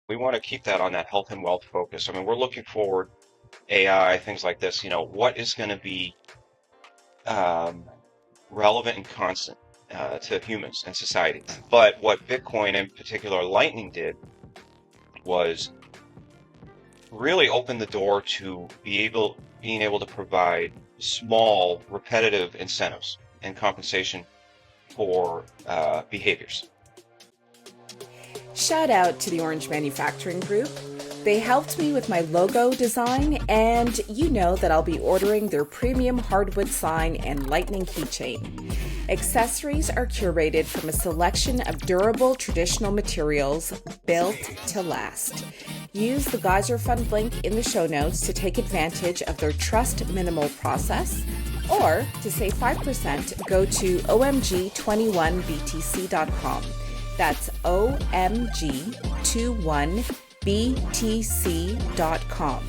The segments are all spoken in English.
we want to keep that on that health and wealth focus. I mean, we're looking forward, AI, things like this, what is going to be um, relevant and constant to humans and society. But what Bitcoin, in particular Lightning, did was really open the door to being able to provide small, repetitive incentives and compensation for behaviors. Shout out to the Orange Manufacturing Group. They helped me with my logo design, and you know that I'll be ordering their premium hardwood sign and lightning keychain. Accessories are curated from a selection of durable traditional materials built to last. Use the Geyser Fund link in the show notes to take advantage of their trust minimal process. Or to save 5%, go to omg21btc.com. That's omg21btc.com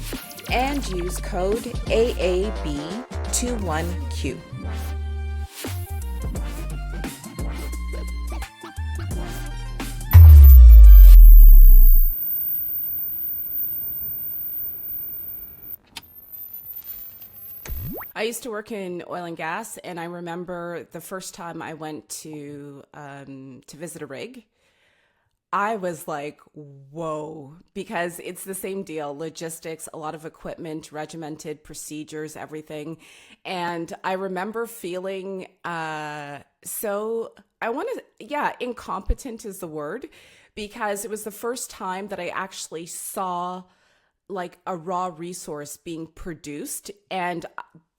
and use code AAB21Q. I used to work in oil and gas, and I remember the first time I went to visit a rig. I was like, whoa, because it's the same deal, logistics, a lot of equipment, regimented procedures, everything. And I remember feeling incompetent is the word, because it was the first time that I actually saw like a raw resource being produced. And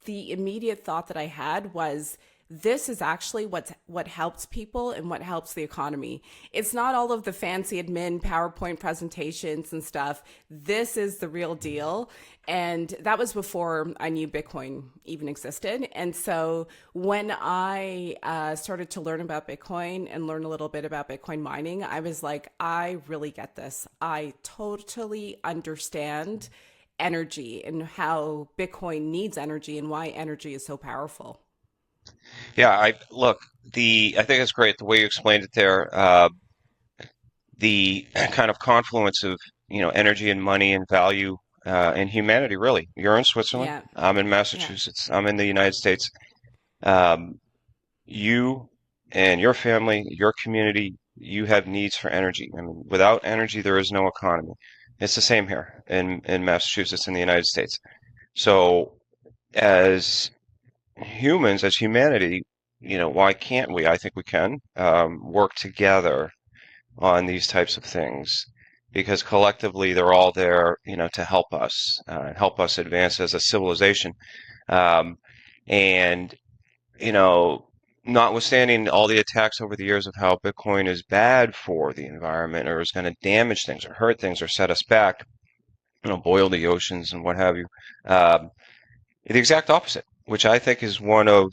the immediate thought that I had was, this is actually what helps people and what helps the economy. It's not all of the fancy admin PowerPoint presentations and stuff. This is the real deal. And that was before I knew Bitcoin even existed. And so when I started to learn about Bitcoin and learn a little bit about Bitcoin mining, I was like, I really get this. I totally understand energy and how Bitcoin needs energy and why energy is so powerful. Yeah, I think it's great the way you explained it there. The kind of confluence of energy and money and value and humanity. Really, you're in Switzerland. Yeah. I'm in Yeah. Massachusetts. I'm in the United States. Um, you and your family, your community, you have needs for energy. I mean, without energy, there is no economy. It's the same here in Massachusetts in the United States. So, as humans, as humanity, why can't we? I think we can work together on these types of things because collectively they're all there, to help us advance as a civilization. Um, and, you know, Notwithstanding all the attacks over the years of how Bitcoin is bad for the environment or is going to damage things or hurt things or set us back, boil the oceans and what have you, um, the exact opposite, which I think is one of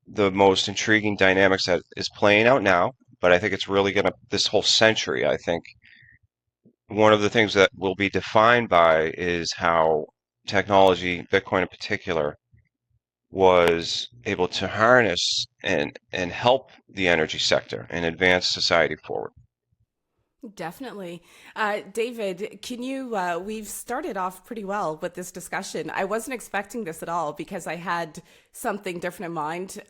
the most intriguing dynamics that is playing out now. But I think it's really going to, this whole century, I think one of the things that will be defined by is how technology, Bitcoin in particular, was able to harness and help the energy sector and advance society forward. Definitely. David, can you? We've started off pretty well with this discussion. I wasn't expecting this at all because I had something different in mind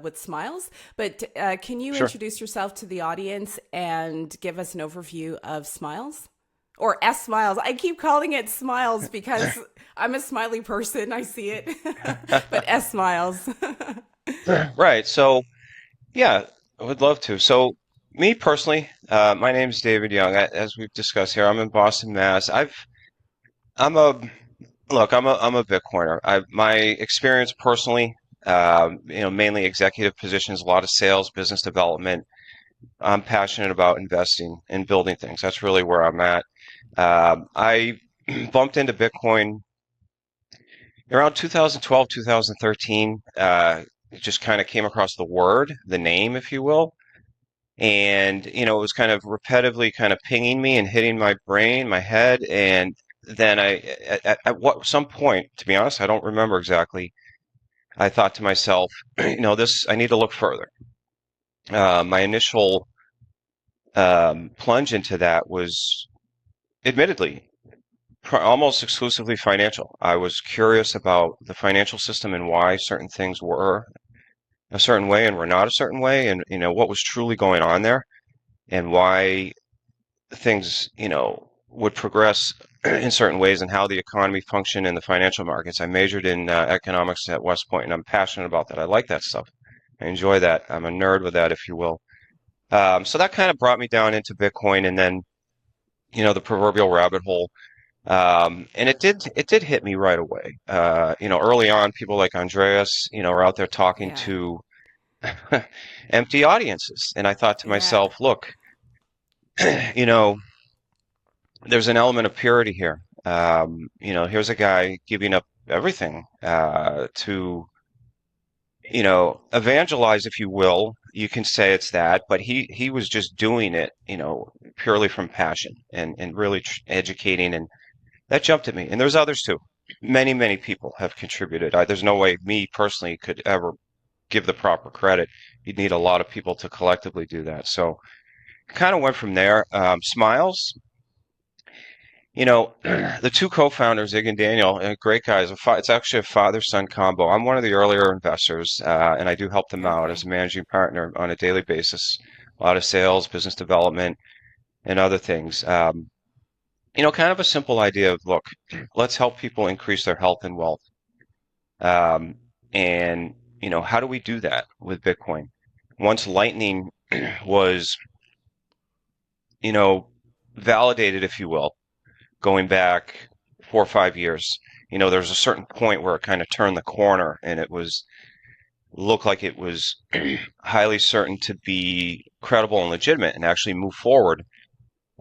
with smiles. But can you Sure. introduce yourself to the audience and give us an overview of smiles? Or sMiles. I keep calling it smiles because I'm a smiley person. I see it. But sMiles. Right. So, yeah, I would love to. So, me personally, my name is David Young. As we've discussed here, I'm in Boston, Mass. I'm a, I'm a Bitcoiner. My experience personally, mainly executive positions, a lot of sales, business development. I'm passionate about investing and building things. That's really where I'm at. I bumped into Bitcoin around 2012, 2013. It just kind of came across the word, the name, if you will. And, it was kind of repetitively kind of pinging me and hitting my brain, my head. And then some point, to be honest, I don't remember exactly. I thought to myself, I need to look further. My initial plunge into that was admittedly, almost exclusively financial. I was curious about the financial system and why certain things were a certain way and were not a certain way, and what was truly going on there, and why things would progress in certain ways, and how the economy functioned in the financial markets. I majored in economics at West Point, and I'm passionate about that. I like that stuff. I enjoy that. I'm a nerd with that, if you will. So that kind of brought me down into Bitcoin, and then the proverbial rabbit hole. And it did hit me right away. Early on, people like Andreas, are out there talking Yeah. to empty audiences. And I thought to Yeah. myself, look, you know, there's an element of purity here. Here's a guy giving up everything to, evangelize, if you will. You can say it's that, but he was just doing it, purely from passion and really educating, and that jumped at me. And there's others too. Many, many people have contributed. There's no way me personally could ever give the proper credit. You'd need a lot of people to collectively do that. So kind of went from there. Smiles, the two co-founders, Ig and Daniel, great guys. It's actually a father-son combo. I'm one of the earlier investors, and I do help them out as Okay. a managing partner on a daily basis. A lot of sales, business development, and other things. Kind of a simple idea of, look, let's help people increase their health and wealth. Um, and, how do we do that with Bitcoin? Once Lightning was, you know, validated, if you will, going back 4 or 5 years, there's a certain point where it kind of turned the corner, and looked like it was highly certain to be credible and legitimate and actually move forward.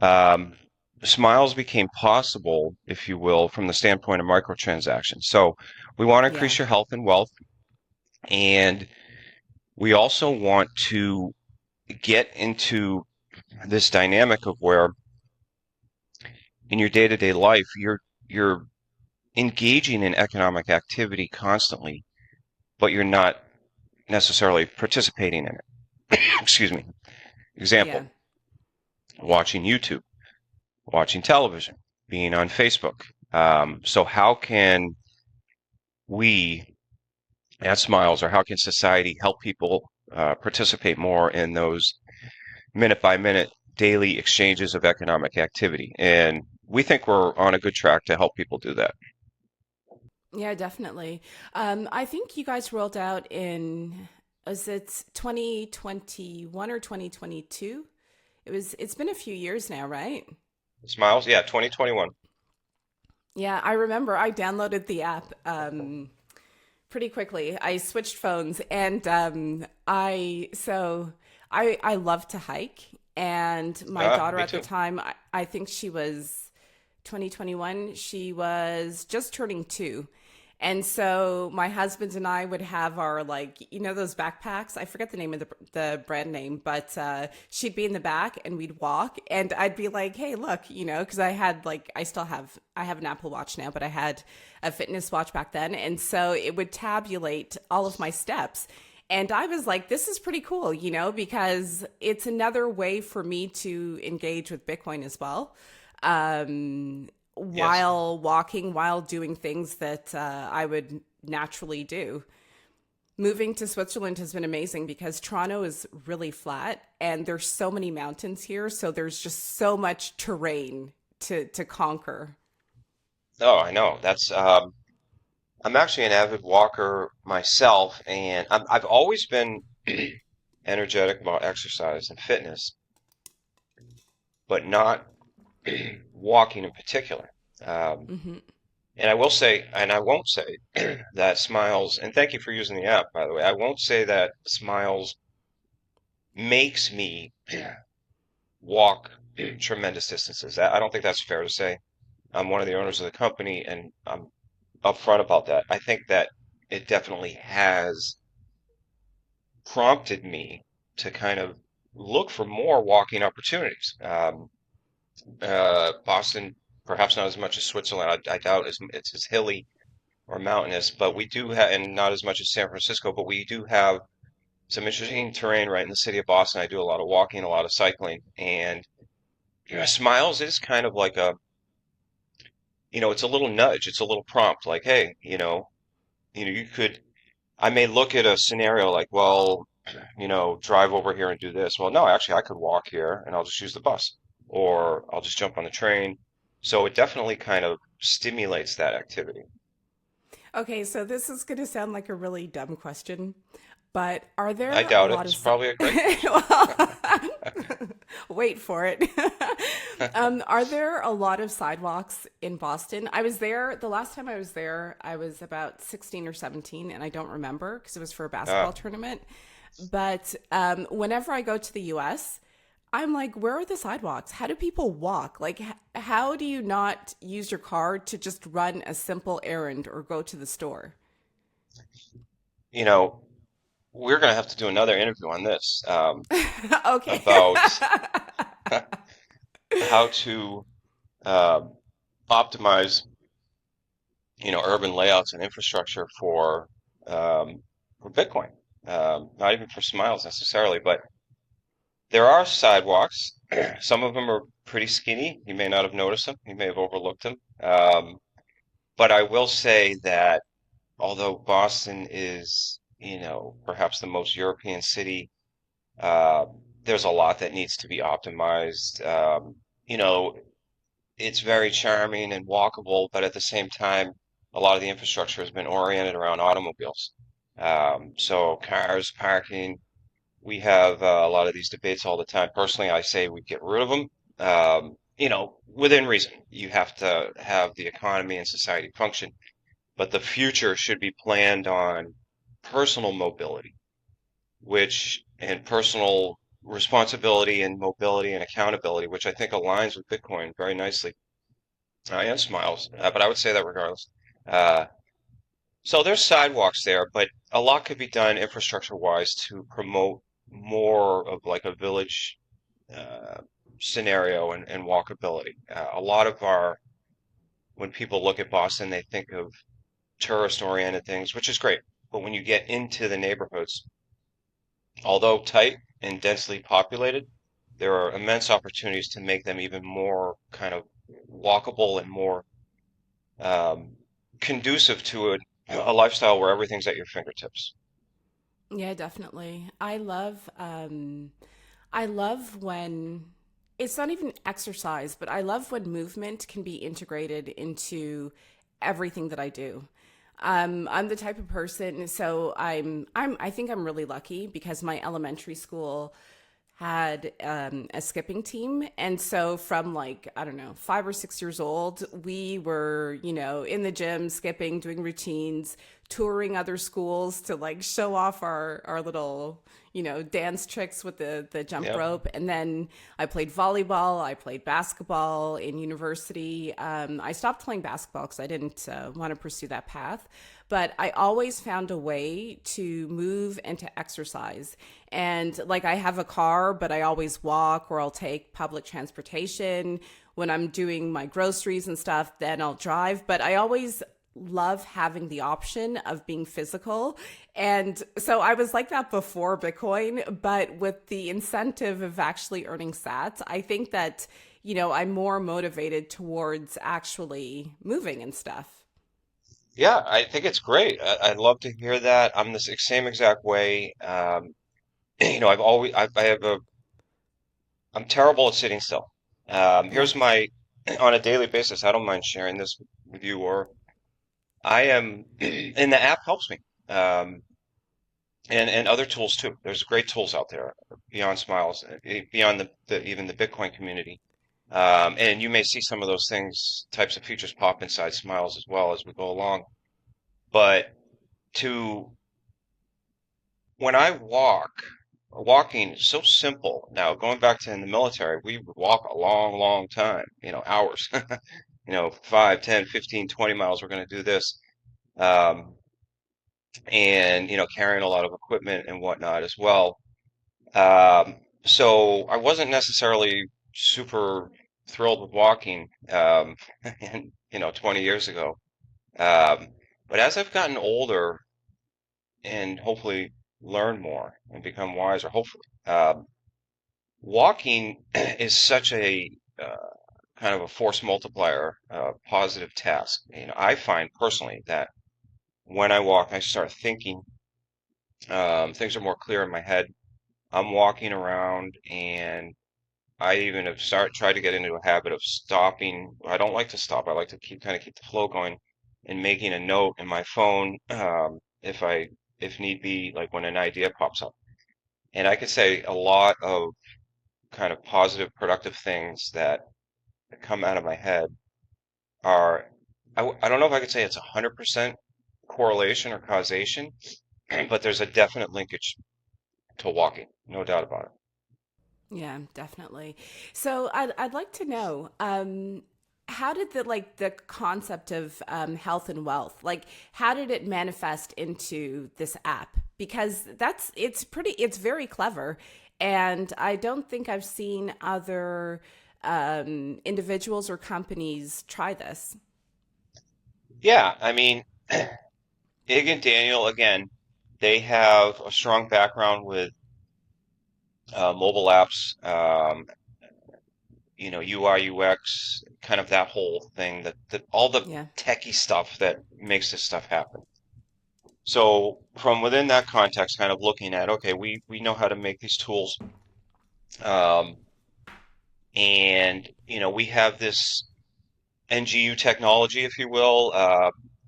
Um, Smiles became possible, if you will, from the standpoint of microtransactions. So we want to Yeah. increase your health and wealth, and we also want to get into this dynamic of where in your day-to-day life you're engaging in economic activity constantly, but you're not necessarily participating in it. Excuse me. Yeah. Example, watching YouTube, watching television, being on Facebook. So how can we at Smiles, or how can society help people participate more in those minute by minute daily exchanges of economic activity? And we think we're on a good track to help people do that. Yeah, definitely. I think you guys rolled out in, was it 2021 or 2022? It's been a few years now, right? Smiles, yeah, 2021. Yeah, I remember I downloaded the app pretty quickly. I switched phones and I love to hike, and my daughter Me at the too. time, I think she was 2021, she was just turning 2. And so my husband and I would have our, like, those backpacks. I forget the name of the brand name, but she'd be in the back and we'd walk, and I'd be like, "Hey, look," because I had, like, I have an Apple Watch now, but I had a fitness watch back then, and so it would tabulate all of my steps. And I was like, this is pretty cool, because it's another way for me to engage with Bitcoin as well, Yes. while walking, while doing things that I would naturally do. Moving to Switzerland has been amazing because Toronto is really flat and there's so many mountains here. So there's just so much terrain to conquer. Oh, I know. I'm actually an avid walker myself, and I've always been energetic about exercise and fitness, but not walking in particular. Um, Hmm. and I will say, and I won't say that Smiles, and thank you for using the app, by the way. I won't say that Smiles makes me walk tremendous distances. I don't think that's fair to say. I'm one of the owners of the company, and I'm upfront about that. I think that it definitely has prompted me to kind of look for more walking opportunities. Boston, perhaps not as much as Switzerland. I doubt it's as hilly or mountainous, but we do have, and not as much as San Francisco, but we do have some interesting terrain right in the city of Boston. I do a lot of walking, a lot of cycling, and Smiles is kind of like it's a little nudge, it's a little prompt, like, hey, you could, I may look at a scenario like, well, drive over here and do this. Well, no, actually, I could walk here and I'll just use the bus, or I'll just jump on the train. So it definitely kind of stimulates that activity. Okay, so this is going to sound like a really dumb question, but are I there a doubt it. lot of It's probably a great question. well, wait for it. Are there a lot of sidewalks in Boston? I was there the last time I was there, I was about 16 or 17, and I don't remember because it was for a basketball Ah, tournament. But whenever I go to the US, I'm like, where are the sidewalks? How do people walk? Like, how do you not use your car to just run a simple errand or go to the store? you know, we're going to have to do another interview on this, Okay. about how to um, optimize, urban layouts and infrastructure for Bitcoin. Not even for smiles necessarily, but there are sidewalks. Some of them are pretty skinny. You may not have noticed them. You may have overlooked them. But I will say that although Boston is, perhaps the most European city, uh, there's a lot that needs to be optimized. You know, it's very charming and walkable, but at the same time, a lot of the infrastructure has been oriented around automobiles. So cars, parking, we have a lot of these debates all the time. Personally, I say we get rid of them. Within reason. You have to have the economy and society function, but the future should be planned on personal mobility, which and personal responsibility and mobility and accountability, which I think aligns with Bitcoin very nicely. And smiles, but I would say that regardless. Uh, so there's sidewalks there, but a lot could be done infrastructure wise to promote more of like a village uh, scenario and walkability. A lot of when people look at Boston, they think of tourist-oriented things, which is great. But when you get into the neighborhoods, although tight and densely populated, there are immense opportunities to make them even more kind of walkable and more um, conducive to a lifestyle where everything's at your fingertips. Yeah, definitely. I love when it's not even exercise, but I love when movement can be integrated into everything that I do. I'm the type of person, so I think I'm really lucky because my elementary school had a skipping team. And so from like, I don't know, 5 or 6 years old, we were, in the gym, skipping, doing routines, touring other schools to like show off our little, dance tricks with the jump Yep. rope. And then I played volleyball, I played basketball in university. I stopped playing basketball because I didn't want to pursue that path. But I always found a way to move and to exercise. And like I have a car, but I always walk or I'll take public transportation. When I'm doing my groceries and stuff, then I'll drive. But I always love having the option of being physical. And so I was like that before Bitcoin, but with the incentive of actually earning sats, I think that, I'm more motivated towards actually moving and stuff. Yeah, I think it's great. I'd love to hear that. I'm the same exact way. I've always, I have I'm terrible at sitting still. Yeah. Here's my, on a daily basis, I don't mind sharing this with you, or I am, and the app helps me. And other tools too. There's great tools out there beyond Smiles, beyond even the Bitcoin community. And you may see some of those things, types of features pop inside Smiles as well as we go along. But to when I walking is so simple. Now, going back to in the military, we would walk a long, long time, hours, 5, 10, 15, 20 miles. We're going to do this. Um, and, carrying a lot of equipment and whatnot as well. So I wasn't necessarily super thrilled with walking, and, 20 years ago. Um, but as I've gotten older and hopefully learn more and become wiser, hopefully, walking is such a uh, kind of a force multiplier, positive task. I find personally that when I walk, I start thinking, things are more clear in my head. I'm walking around and I even have tried to get into a habit of stopping. I don't like to stop. I like to keep the flow going and making a note in my phone, if need be, like when an idea pops up. And I could say a lot of kind of positive, productive things that come out of my head are, I don't know if I could say it's 100% correlation or causation, but there's a definite linkage to walking, no doubt about it. Yeah, definitely. So I'd like to know, how did the concept of health and wealth, like how did it manifest into this app? Because it's very clever, and I don't think I've seen other individuals or companies try this. Yeah, I mean, Ig and Daniel, again, they have a strong background with mobile apps, UI, UX, kind of that whole thing, that all the Yeah, techie stuff that makes this stuff happen. So from within that context, kind of looking at, okay, we know how to make these tools, um, and we have this NGU technology, if you will.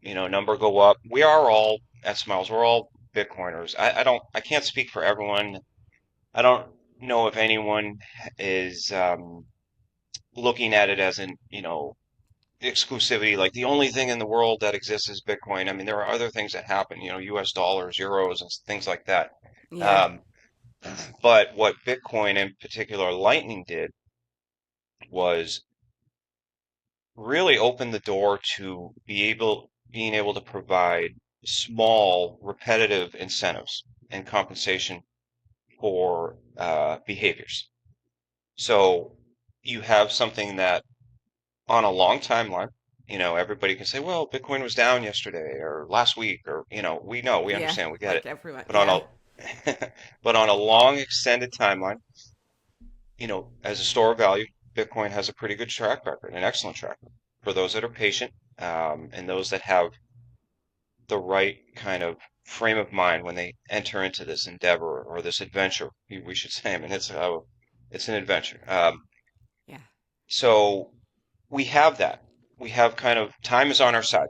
Number go up. We are all at sMiles. We're all Bitcoiners. I can't speak for everyone. I don't know if anyone is looking at it as an, exclusivity, like the only thing in the world that exists is Bitcoin. I mean, there are other things that happen, US dollars, euros, and things like that. yeah, Um, but what Bitcoin, in particular, Lightning did was really open the door to being able to provide small, repetitive incentives and compensation for behaviors. So you have something that on a long timeline, everybody can say, well, Bitcoin was down yesterday or last week, or, we yeah. understand, we get it. Like everyone. But on Yeah, a but on a long extended timeline, as a store of value, Bitcoin has a pretty good track record, an excellent track record for those that are patient, and those that have the right kind of frame of mind when they enter into this endeavor or this adventure, we should say. I mean, it's an adventure. yeah, So we have that. We have kind of time is on our side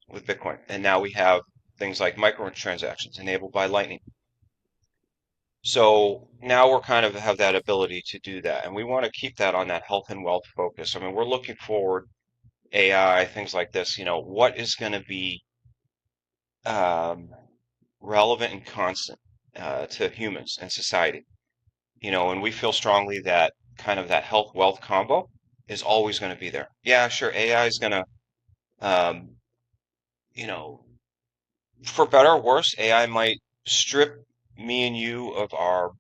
with Bitcoin, and now we have things like microtransactions enabled by Lightning. So now we're kind of have that ability to do that, and we want to keep that on that health and wealth focus. I mean, we're looking forward, AI, things like this. What is going to be um, relevant and constant to humans and society. And we feel strongly that kind of that health wealth combo is always going to be there. Yeah, sure, AI is going to, um, you know, for better or worse, AI might strip me and you of our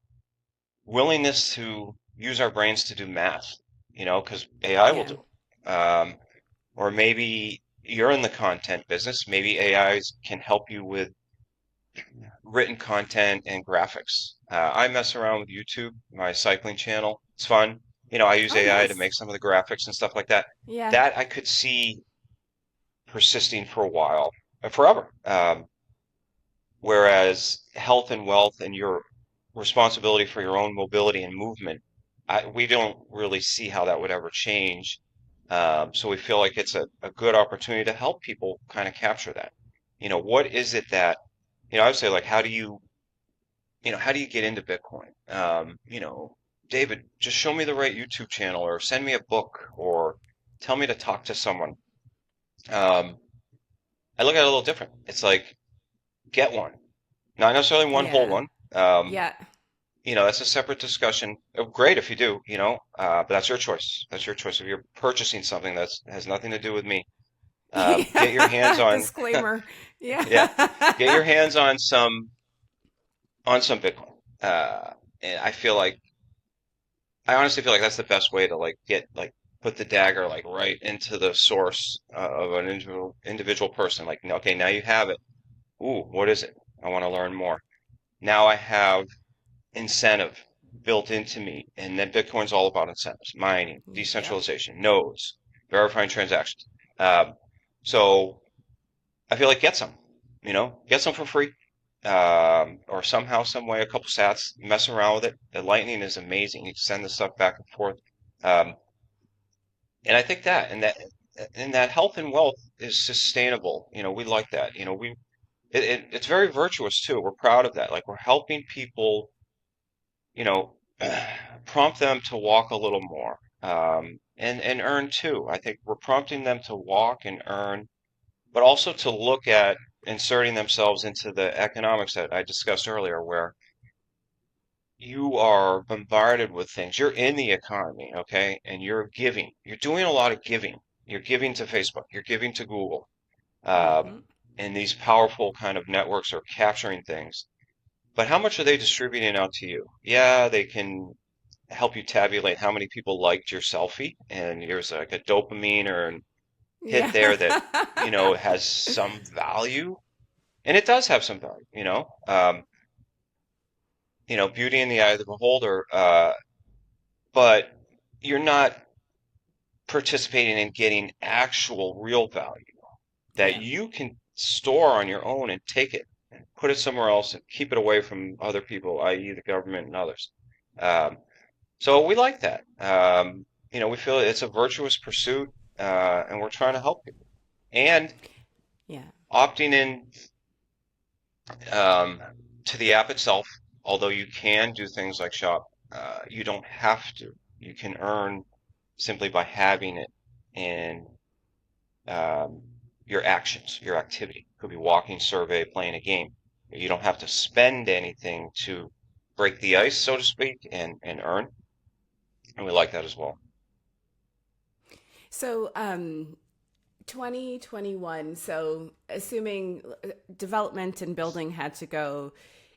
willingness to use our brains to do math, because AI will yeah, do it. Or maybe you're in the content business. Maybe AIs can help you with written content and graphics. I mess around with YouTube, my cycling channel. It's fun. I use oh, AI to nice. make some of the graphics and stuff like that. Yeah, That I could see persisting for a while, forever. Whereas health and wealth and your responsibility for your own mobility and movement, we don't really see how that would ever change. So we feel like it's a good opportunity to help people kind of capture that. What is it that, I would say, like, how do you get into Bitcoin? David, just show me the right YouTube channel or send me a book or tell me to talk to someone. Um, I look at it a little different. It's like, get one, not necessarily one whole yeah, one. Um, yeah. that's a separate discussion. Great if you do, but that's your choice. That's your choice. If you're purchasing something that has nothing to do with me, get your hands Yeah. on, Disclaimer. yeah, get Yeah. your hands on some Bitcoin. And I honestly feel like that's the best way to like put the dagger like right into the source of an individual person. Like, okay, now you have it. Ooh, what is it? I want to learn more. Now I have incentive. built into me. And then Bitcoin's all about incentives, mining, Yep. decentralization, nodes, verifying transactions. Um, so I feel like get some, get some for free. Or somehow, some way, a couple sats, mess around with it. The Lightning is amazing. You can send the stuff back and forth. Um, and I think that health and wealth is sustainable. We like that. It's very virtuous too. We're proud of that. Like we're helping people, you know, prompt them to walk a little more, and earn too. I think we're prompting them to walk and earn, but also to look at inserting themselves into the economics that I discussed earlier, where you are bombarded with things. You're in the economy, okay, and you're giving. You're doing a lot of giving. You're giving to Facebook. You're giving to Google. Hmm. And these powerful kind of networks are capturing things. But how much are they distributing out to you? Yeah, they can help you tabulate how many people liked your selfie, and there's like a dopamine or a hit Yeah. there that, has some value. And it does have some value, beauty in the eye of the beholder. But you're not participating in getting actual real value that Yeah. you can store on your own and take it and put it somewhere else and keep it away from other people, i.e., the government and others. Um, so we like that. We feel it's a virtuous pursuit, and we're trying to help people. And Yeah. opting in um, to the app itself, although you can do things like shop, you don't have to. You can earn simply by having it in um, your actions, your activity. Could be walking, survey, playing a game. You don't have to spend anything to break the ice, so to speak, and earn. And we like that as well. So, 2021, so assuming development and building had to go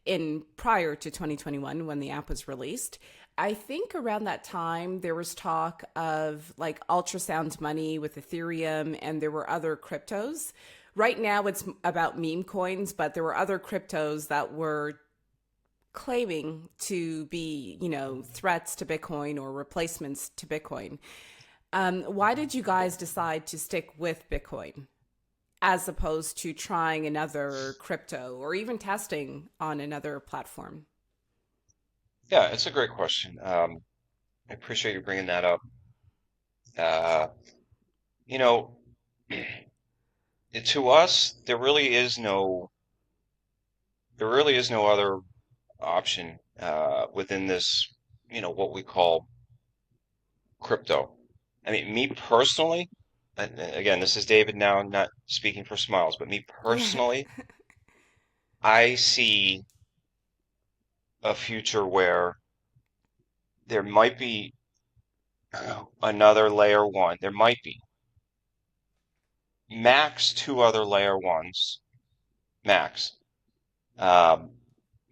in prior to 2021 when the app was released, I think around that time there was talk of like ultrasound money with Ethereum, and there were other cryptos. Right now it's about meme coins, but there were other cryptos that were claiming to be, threats to Bitcoin or replacements to Bitcoin. Why did you guys decide to stick with Bitcoin as opposed to trying another crypto or even testing on another platform? Yeah, it's a great question. I appreciate you bringing that up. Uh, you know, to us, there really is no other option within this, what we call crypto. I mean, me personally, and again, this is David now, not speaking for smiles, but me Yeah. personally, I see a future where there might be another layer one. There might be max two other layer ones, max. Um,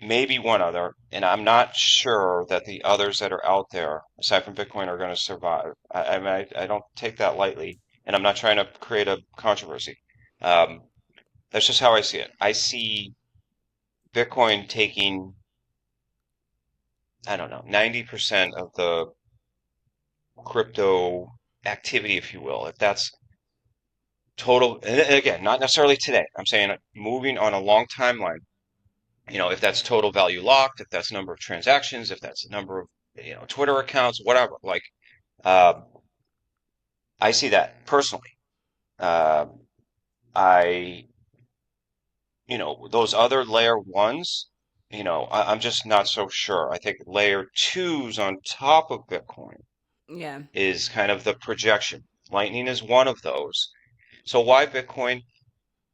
Maybe one other, and I'm not sure that the others that are out there, aside from Bitcoin, are going to survive. I mean, I don't take that lightly, and I'm not trying to create a controversy. Um, that's just how I see it. I see Bitcoin taking, I don't know, 90% of the crypto activity, if you will. If that's total, and again, not necessarily today. I'm saying moving on a long timeline. If that's total value locked, if that's number of transactions, if that's the number of, Twitter accounts, whatever. Like, uh, I see that personally. Um, I, those other layer ones, I'm just not so sure. I think layer twos on top of Bitcoin Yeah. is kind of the projection. Lightning is one of those. So why Bitcoin?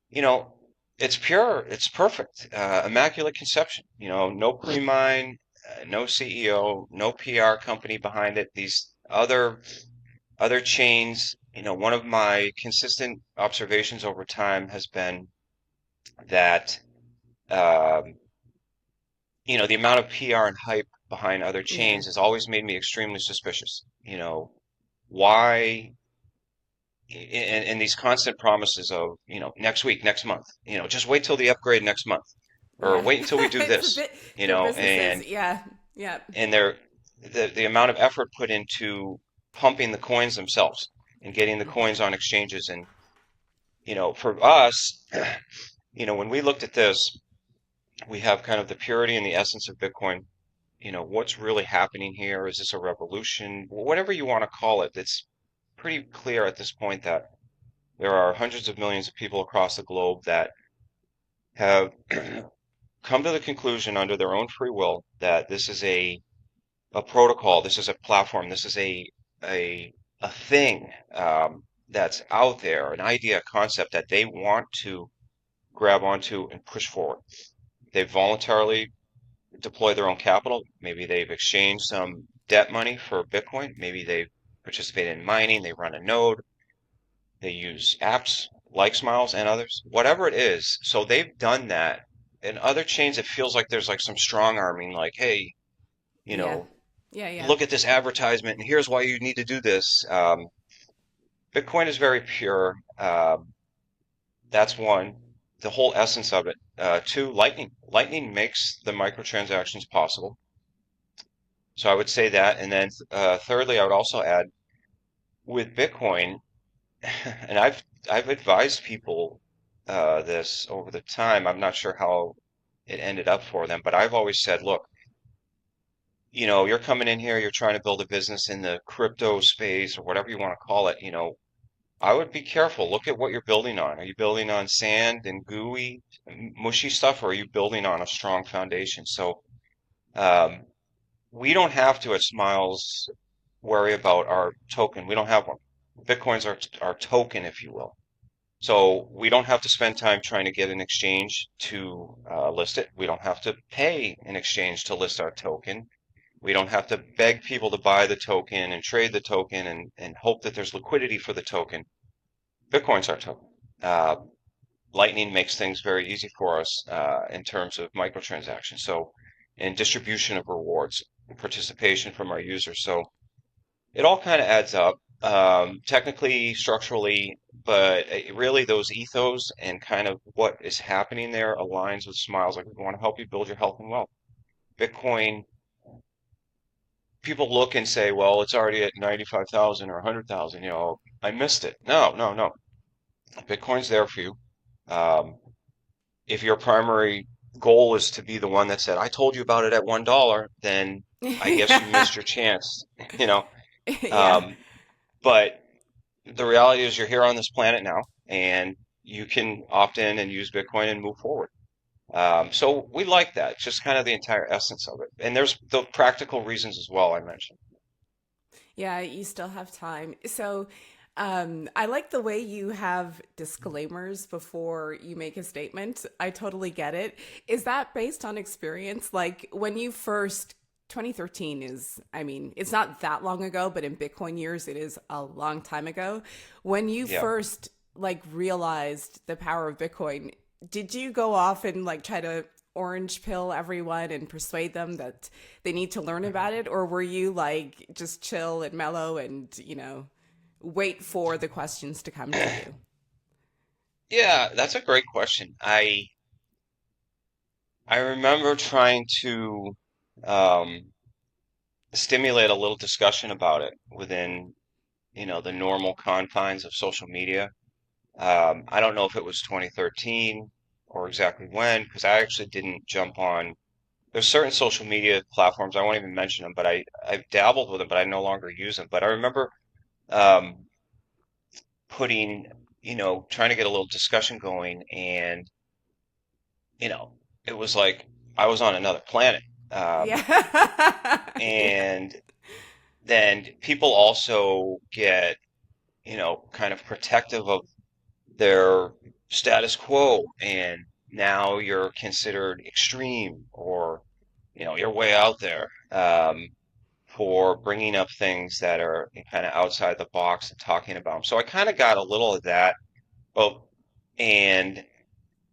You know, it's pure, it's perfect, immaculate conception. No pre-mine, no CEO, no PR company behind it. These other chains. One of my consistent observations over time has been that um, the amount of PR and hype behind other Yeah. chains has always made me extremely suspicious. Why and these constant promises of, next week, next month, just wait till the upgrade next month, or Yeah. wait until we do It's this, their businesses. and Yeah. Yeah. and the amount of effort put into pumping the coins themselves and getting the Hmm. coins on exchanges. And for us, when we looked at this, we have kind of the purity and the essence of Bitcoin. What's really happening here? Is this a revolution? Whatever you want to call it, it's pretty clear at this point that there are hundreds of millions of people across the globe that have come to the conclusion under their own free will that this is a protocol, this is a platform, this is a a thing that's out there, an idea, a concept that they want to grab onto and push forward. They voluntarily deploy their own capital. Maybe they've exchanged some debt money for Bitcoin. Maybe they've participated in mining. They run a node. They use apps like sMiles and others, whatever it is. So they've done that. In other chains, it feels like there's like some strong arming, like, hey, you Yeah. know, Yeah. Yeah. look at this advertisement and here's why you need to do this. Bitcoin is very pure. That's one. The whole essence of it. Two, Lightning. Lightning makes the microtransactions possible. So I would say that. And then thirdly, I would also add with Bitcoin, and I've advised people this over the time. I'm not sure how it ended up for them, but I've always said, look, you're coming in here, you're trying to build a business in the crypto space or whatever you want to call it. I would be careful. Look at what you're building on. Are you building on sand and gooey, mushy stuff, or are you building on a strong foundation? So um, we don't have to at sMiles worry about our token. We don't have one. Bitcoin's our token, if you will. So we don't have to spend time trying to get an exchange to list it. We don't have to pay an exchange to list our token. We don't have to beg people to buy the token and trade the token and hope that there's liquidity for the token. Bitcoin's our token. Uh, Lightning makes things very easy for us in terms of microtransactions. So, and distribution of rewards, participation from our users. So it all kind of adds up, technically, structurally, but really those ethos and kind of what is happening there aligns with sMiles. Like we want to help you build your health and wealth. Bitcoin, people look and say, well, it's already at 95,000 or 100,000. I missed it. No, no, no. Bitcoin's there for you. Um, if your primary goal is to be the one that said, I told you about it at $1, then I guess you Yeah. missed your chance, you know. Yeah. Um, but the reality is you're here on this planet now, and you can opt in and use Bitcoin and move forward. So we like that, just kind of the entire essence of it. And there's the practical reasons as well I mentioned. Yeah, you still have time. So, I like the way you have disclaimers before you make a statement. I totally get it. Is that based on experience? Like when you first, 2013 is, I mean, it's not that long ago, but in Bitcoin years, it is a long time ago. When you Yeah. first like realized the power of Bitcoin, did you go off and like try to orange pill everyone and persuade them that they need to learn about it? Or were you like just chill and mellow and, wait for the questions to come to you? Yeah, that's a great question. I remember trying to um, stimulate a little discussion about it within, the normal confines of social media. I don't know if it was 2013 or exactly when, because I actually didn't jump on. There's certain social media platforms, I won't even mention them, but I've dabbled with them, but I no longer use them. But I remember um, putting, trying to get a little discussion going, and you know, it was like I was on another planet. Um, Yeah. Yeah. and then people also get, kind of protective of their status quo, and now you're considered extreme or, you're way out there for bringing up things that are kind of outside the box and talking about them. So I kind of got a little of that. Well, and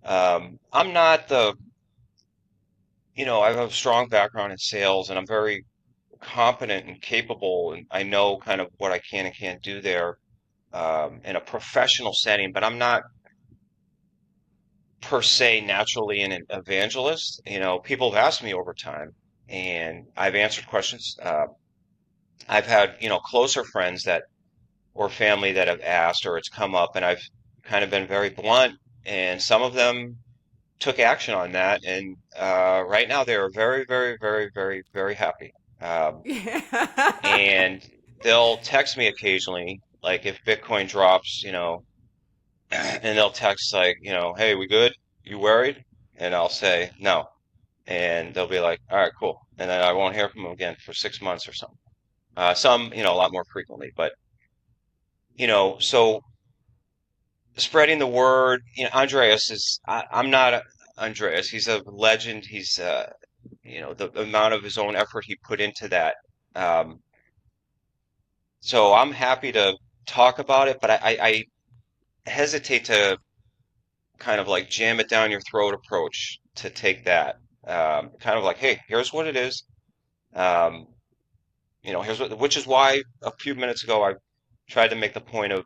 I'm not I have a strong background in sales and I'm very competent and capable, and I know kind of what I can and can't do there in a professional setting, but I'm not per se naturally an evangelist. People have asked me over time, and I've answered questions. I've had, closer friends that or family that have asked, or it's come up, and I've kind of been very blunt, and some of them took action on that, and right now they are very, very, very, very, very happy. Yeah. And they'll text me occasionally, like if Bitcoin drops, and they'll text like, hey, we good? You worried? And I'll say no, and they'll be like, all right, cool, and then I won't hear from them again for 6 months or something. Some, a lot more frequently, but so spreading the word. Andreas I'm not Andreas. He's a legend. He's, the amount of his own effort he put into that. Um, so I'm happy to talk about it, but I hesitate to kind of like jam it down your throat approach to take that. Kind of like, hey, here's what it is. Um, which is why a few minutes ago I tried to make the point of,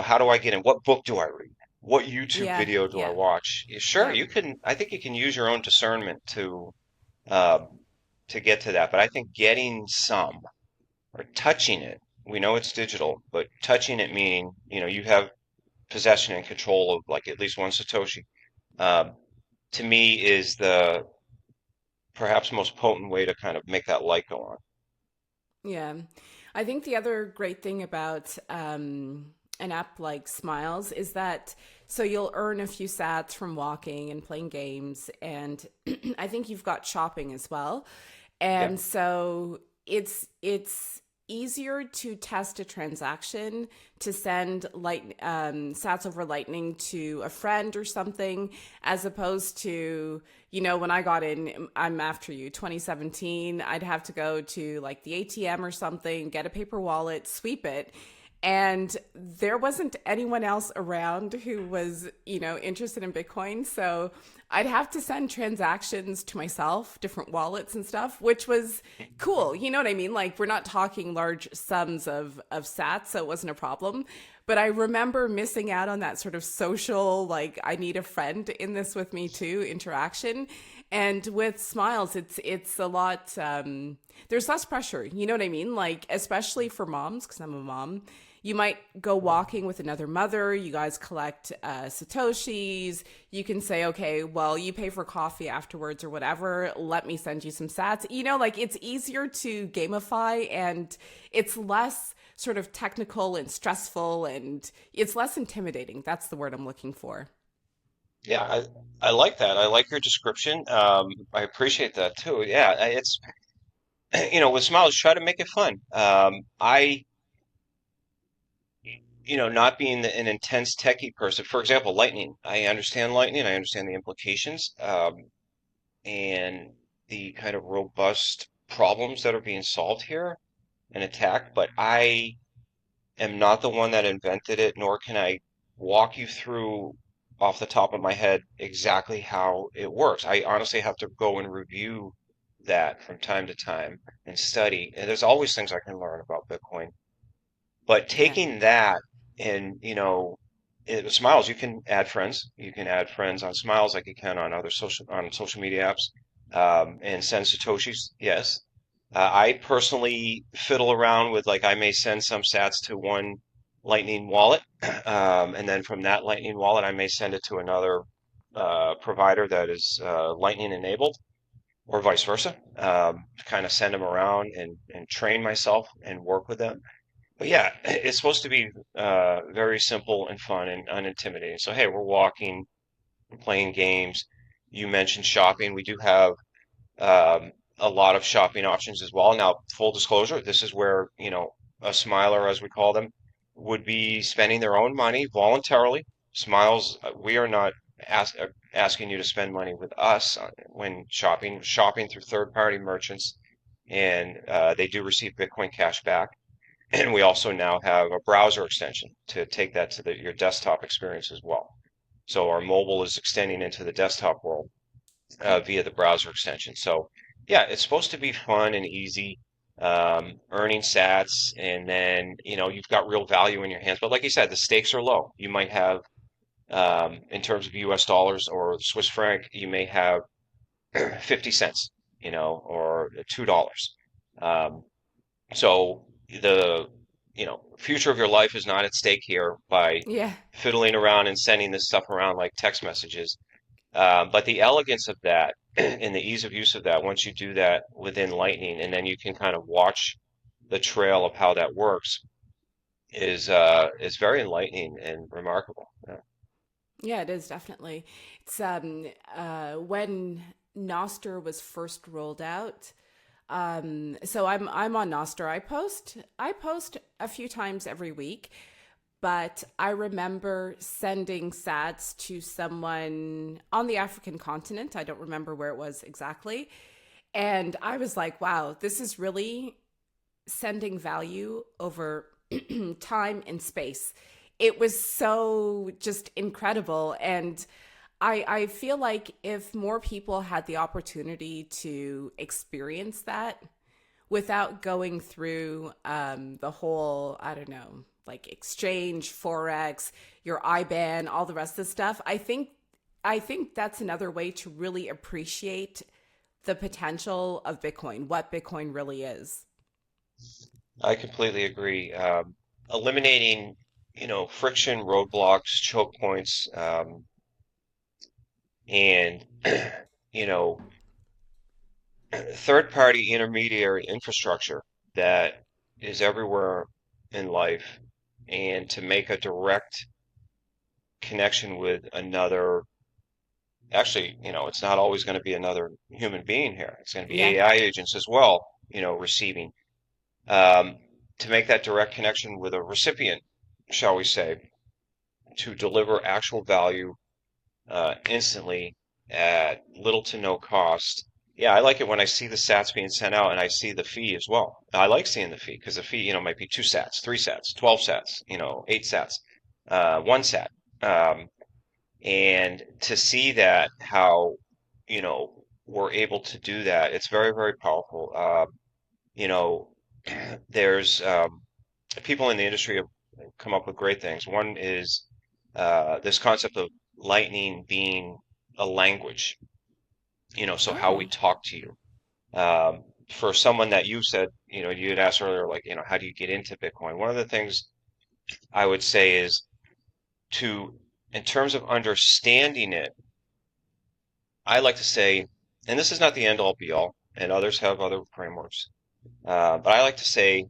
how do I get in? What book do I read? What YouTube Yeah. video do I Yeah. watch? Yeah, sure, Yeah. you can. I think you can use your own discernment um, to get to that. But I think getting some or touching it, we know it's digital, but touching it meaning, you have possession and control of like at least one Satoshi. Um, to me, is the perhaps most potent way to kind of make that light go on. Yeah. I think the other great thing about an app like Smiles is that so you'll earn a few sats from walking and playing games. And I think you've got shopping as well. Yeah. And so it's easier to test a transaction to send sats over lightning to a friend or something as opposed to when I got in, I'm after you, 2017, I'd have to go to like the ATM or something, get a paper wallet, sweep it, and there wasn't anyone else around who was interested in Bitcoin. So I'd have to send transactions to myself, different wallets and stuff, which was cool. You know what I mean? Like we're not talking large sums of sats, so it wasn't a problem. But I remember missing out on that sort of social, like I need a friend in this with me too interaction. And with Smiles, it's a lot. There's less pressure. You know what I mean? Like especially for moms, because I'm a mom. You might go walking with another mother. You guys collect satoshis. You can say, okay, well, you pay for coffee afterwards or whatever. Let me send you some sats. Like it's easier to gamify and it's less sort of technical and stressful and it's less intimidating. That's the word I'm looking for. Yeah, I like that. I like your description. I appreciate that too. Yeah, it's with Smiles, try to make it fun. Not being an intense techie person. For example, Lightning. I understand Lightning. I understand the implications, and the kind of robust problems that are being solved here and attacked. But I am not the one that invented it, nor can I walk you through off the top of my head exactly how it works. I honestly have to go and review that from time to time and study. And there's always things I can learn about Bitcoin. But Yeah. taking that and, Smiles, you can add friends. You can add friends on Smiles like you can on other social media apps, and send Satoshis. Yes. I personally fiddle around with like I may send some sats to one Lightning wallet, and then from that Lightning wallet I may send it to another provider that is Lightning enabled, or vice versa. To kind of send them around and train myself and work with them. But yeah, it's supposed to be very simple and fun and unintimidating. So hey, we're walking, playing games. You mentioned shopping. We do have a lot of shopping options as well. Now, full disclosure, this is where, a smiler, as we call them, would be spending their own money voluntarily. Smiles, we are not asking you to spend money with us when shopping through third-party merchants, and they do receive Bitcoin cash back. And we also now have a browser extension to take that to your desktop experience as well. So our mobile is extending into the desktop world via the browser extension. So yeah, it's supposed to be fun and easy, earning sats, and then you've got real value in your hands. But like you said, the stakes are low. You might have, in terms of U.S. dollars or Swiss franc, you may have 50 cents. or $2. Um, so the, future of your life is not at stake here by Yeah. fiddling around and sending this stuff around like text messages. But the elegance of that and the ease of use of that, once you do that within Lightning, and then you can kind of watch the trail of how that works, is very enlightening and remarkable. Yeah. Yeah, it is definitely. It's when Noster was first rolled out. So I'm on Noster. I post a few times every week, but I remember sending sats to someone on the African continent. I don't remember where it was exactly. And I was like, wow, this is really sending value over time and space. It was so just incredible. And I feel like if more people had the opportunity to experience that without going through the whole, I don't know, like exchange, Forex, your IBAN, all the rest of the stuff, I think that's another way to really appreciate the potential of Bitcoin, what Bitcoin really is. I completely agree. Eliminating, friction, roadblocks, choke points, and you know, third-party intermediary infrastructure that is everywhere in life, and to make a direct connection with another. Actually, it's not always going to be another human being here. It's going to be Yeah. AI agents as well, receiving. Um, to make that direct connection with a recipient, shall we say, to deliver actual value instantly at little to no cost. Yeah, I like it when I see the sats being sent out and I see the fee as well. I like seeing the fee because the fee, might be two sats, three sats, 12 sats, eight sats, one sat. Um, and to see that, how, we're able to do that, it's very, very powerful. You know, there's people in the industry have come up with great things. One is this concept of lightning being a language, so how we Oh, talk to you. For someone that you said, you had asked earlier, like, how do you get into Bitcoin? One of the things I would say is to, in terms of understanding it, I like to say, and this is not the end all be all, and others have other frameworks, but I like to say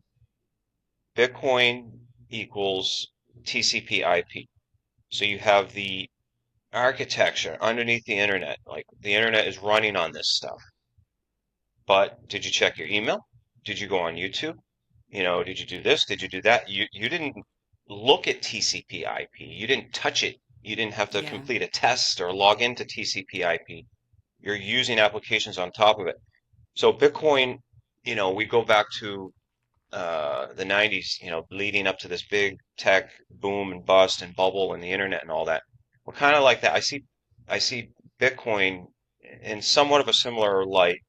Bitcoin equals TCP/IP. So you have the architecture underneath the internet. Like the internet is running on this stuff. But did you check your email? Did you go on YouTube? Did you do this? Did you do that? You didn't look at TCP/IP. You didn't touch it. You didn't have to yeah. complete a test or log into TCP/IP. You're using applications on top of it. So Bitcoin, we go back to the 90s, leading up to this big tech boom and bust and bubble and the internet and all that. We're kind of like that. I see Bitcoin in somewhat of a similar light.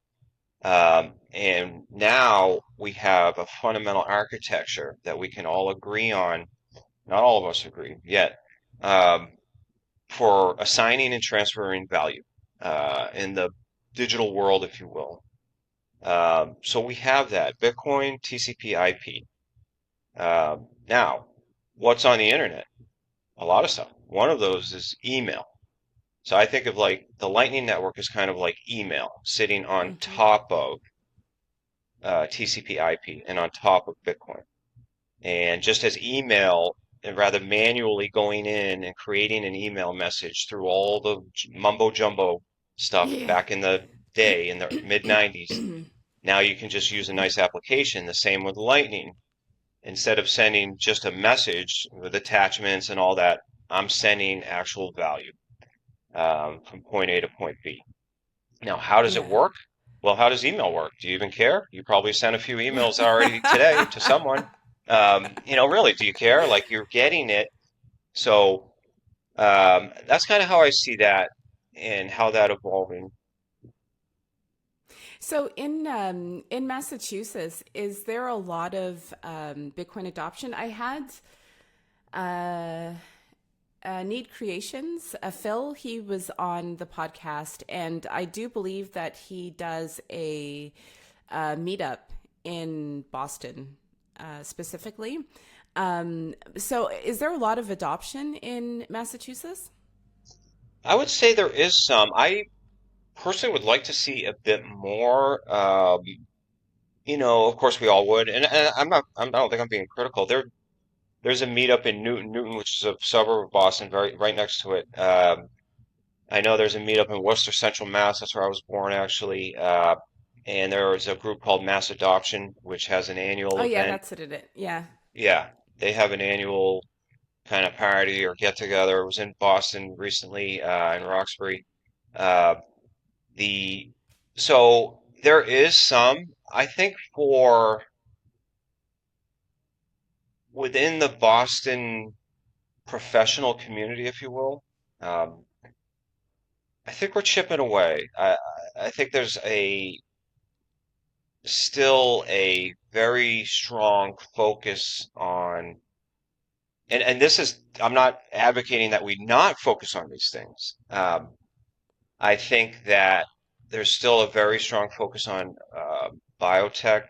And now we have a fundamental architecture that we can all agree on. Not all of us agree yet, um, for assigning and transferring value in the digital world, if you will. So we have that Bitcoin, TCP/IP. Now, what's on the internet? A lot of stuff. One of those is email. So I think of like the Lightning Network is kind of like email sitting on Hmm. top of TCP/IP and on top of Bitcoin. And just as email, and rather manually going in and creating an email message through all the mumbo jumbo stuff Yeah. back in the day in the mid 90s, now you can just use a nice application. The same with Lightning. Instead of sending just a message with attachments and all that, I'm sending actual value from point A to point B. Now, how does it Yeah. work? Well, how does email work? Do you even care? You probably sent a few emails already today to someone. Really, do you care? Like you're getting it. So that's kind of how I see that and how that evolving. So in Massachusetts, is there a lot of Bitcoin adoption? I had uh, Need Creations. Phil, he was on the podcast, and I do believe that he does a meetup in Boston specifically. So, is there a lot of adoption in Massachusetts? I would say there is some. I personally would like to see a bit more. Of course we all would, and I don't think I'm being critical. There's a meetup in Newton, which is a suburb of Boston, very right next to it. I know there's a meetup in Worcester, Central Mass. That's where I was born, actually. And there is a group called Mass Adoption, which has an Oh annual yeah, event. that's it. Yeah. Yeah, they have an annual kind of party or get together. It was in Boston recently, in Roxbury. Uh, the so there is some, I think, for within the Boston professional community, if you will. Um, I think we're chipping away. I think there's a still a very strong focus on, and this is, I'm not advocating that we not focus on these things. I think that there's still a very strong focus on biotech,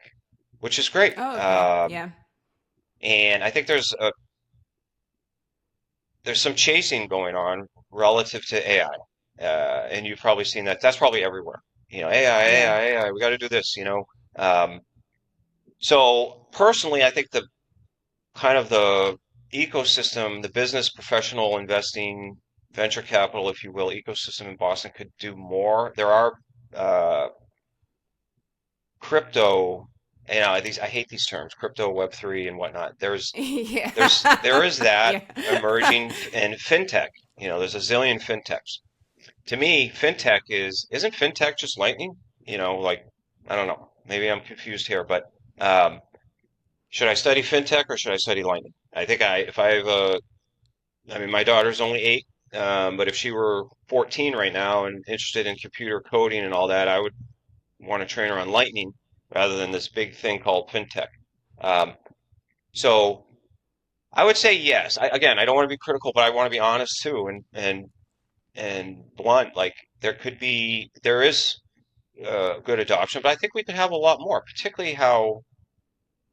which is great. Oh, okay. Yeah. And I think there's some chasing going on relative to AI. And you've probably seen that. That's probably everywhere. AI, Yeah. AI, AI. We got to do this. Um, so personally, I think the kind of the ecosystem, the business professional investing, venture capital, if you will, ecosystem in Boston could do more. There are uh, crypto, these I hate these terms, crypto, Web3, and whatnot. There is Yeah. that Yeah. emerging and fintech. There's a zillion fintechs. To me, fintech isn't fintech just lightning? Like I don't know. Maybe I'm confused here, but um, should I study fintech or should I study lightning? I think if I have I mean, my daughter's only 8, but if she were 14 right now and interested in computer coding and all that, I would want to train her on lightning rather than this big thing called fintech. Um, so I would say yes. Again, I don't want to be critical, but I want to be honest too, and blunt. Like there is good adoption, but I think we could have a lot more, particularly how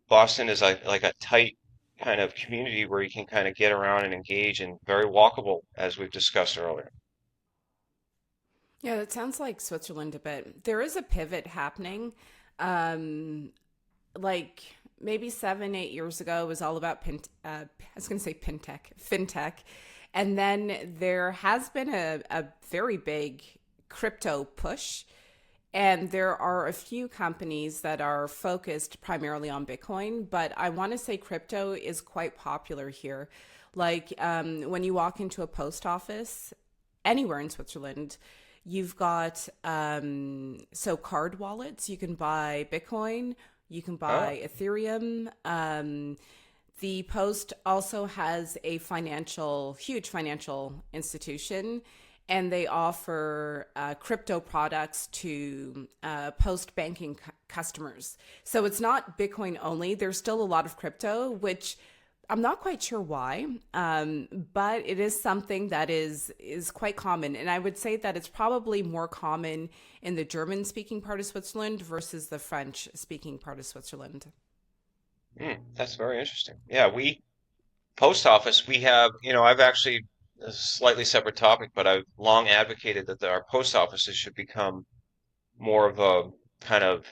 Boston is like a tight kind of community where you can kind of get around and engage and very walkable, as we've discussed earlier. Yeah, that sounds like Switzerland a bit. There is a pivot happening. Um, like maybe 7, 8 years ago, it was all about I was going to say fintech, and then there has been a very big crypto push, and there are a few companies that are focused primarily on Bitcoin. But I want to say crypto is quite popular here. Like when you walk into a post office anywhere in Switzerland, you've got so card wallets. You can buy Bitcoin, you can Oh, buy Ethereum. The Post also has a huge financial institution, and they offer crypto products to post banking customers. So it's not Bitcoin only. There's still a lot of crypto, which I'm not quite sure why, but it is something that is quite common, and I would say that it's probably more common in the German-speaking part of Switzerland versus the French-speaking part of Switzerland. that's very interesting. Yeah, post office, we have, I've actually, a slightly separate topic, but I've long advocated that our post offices should become more of a kind of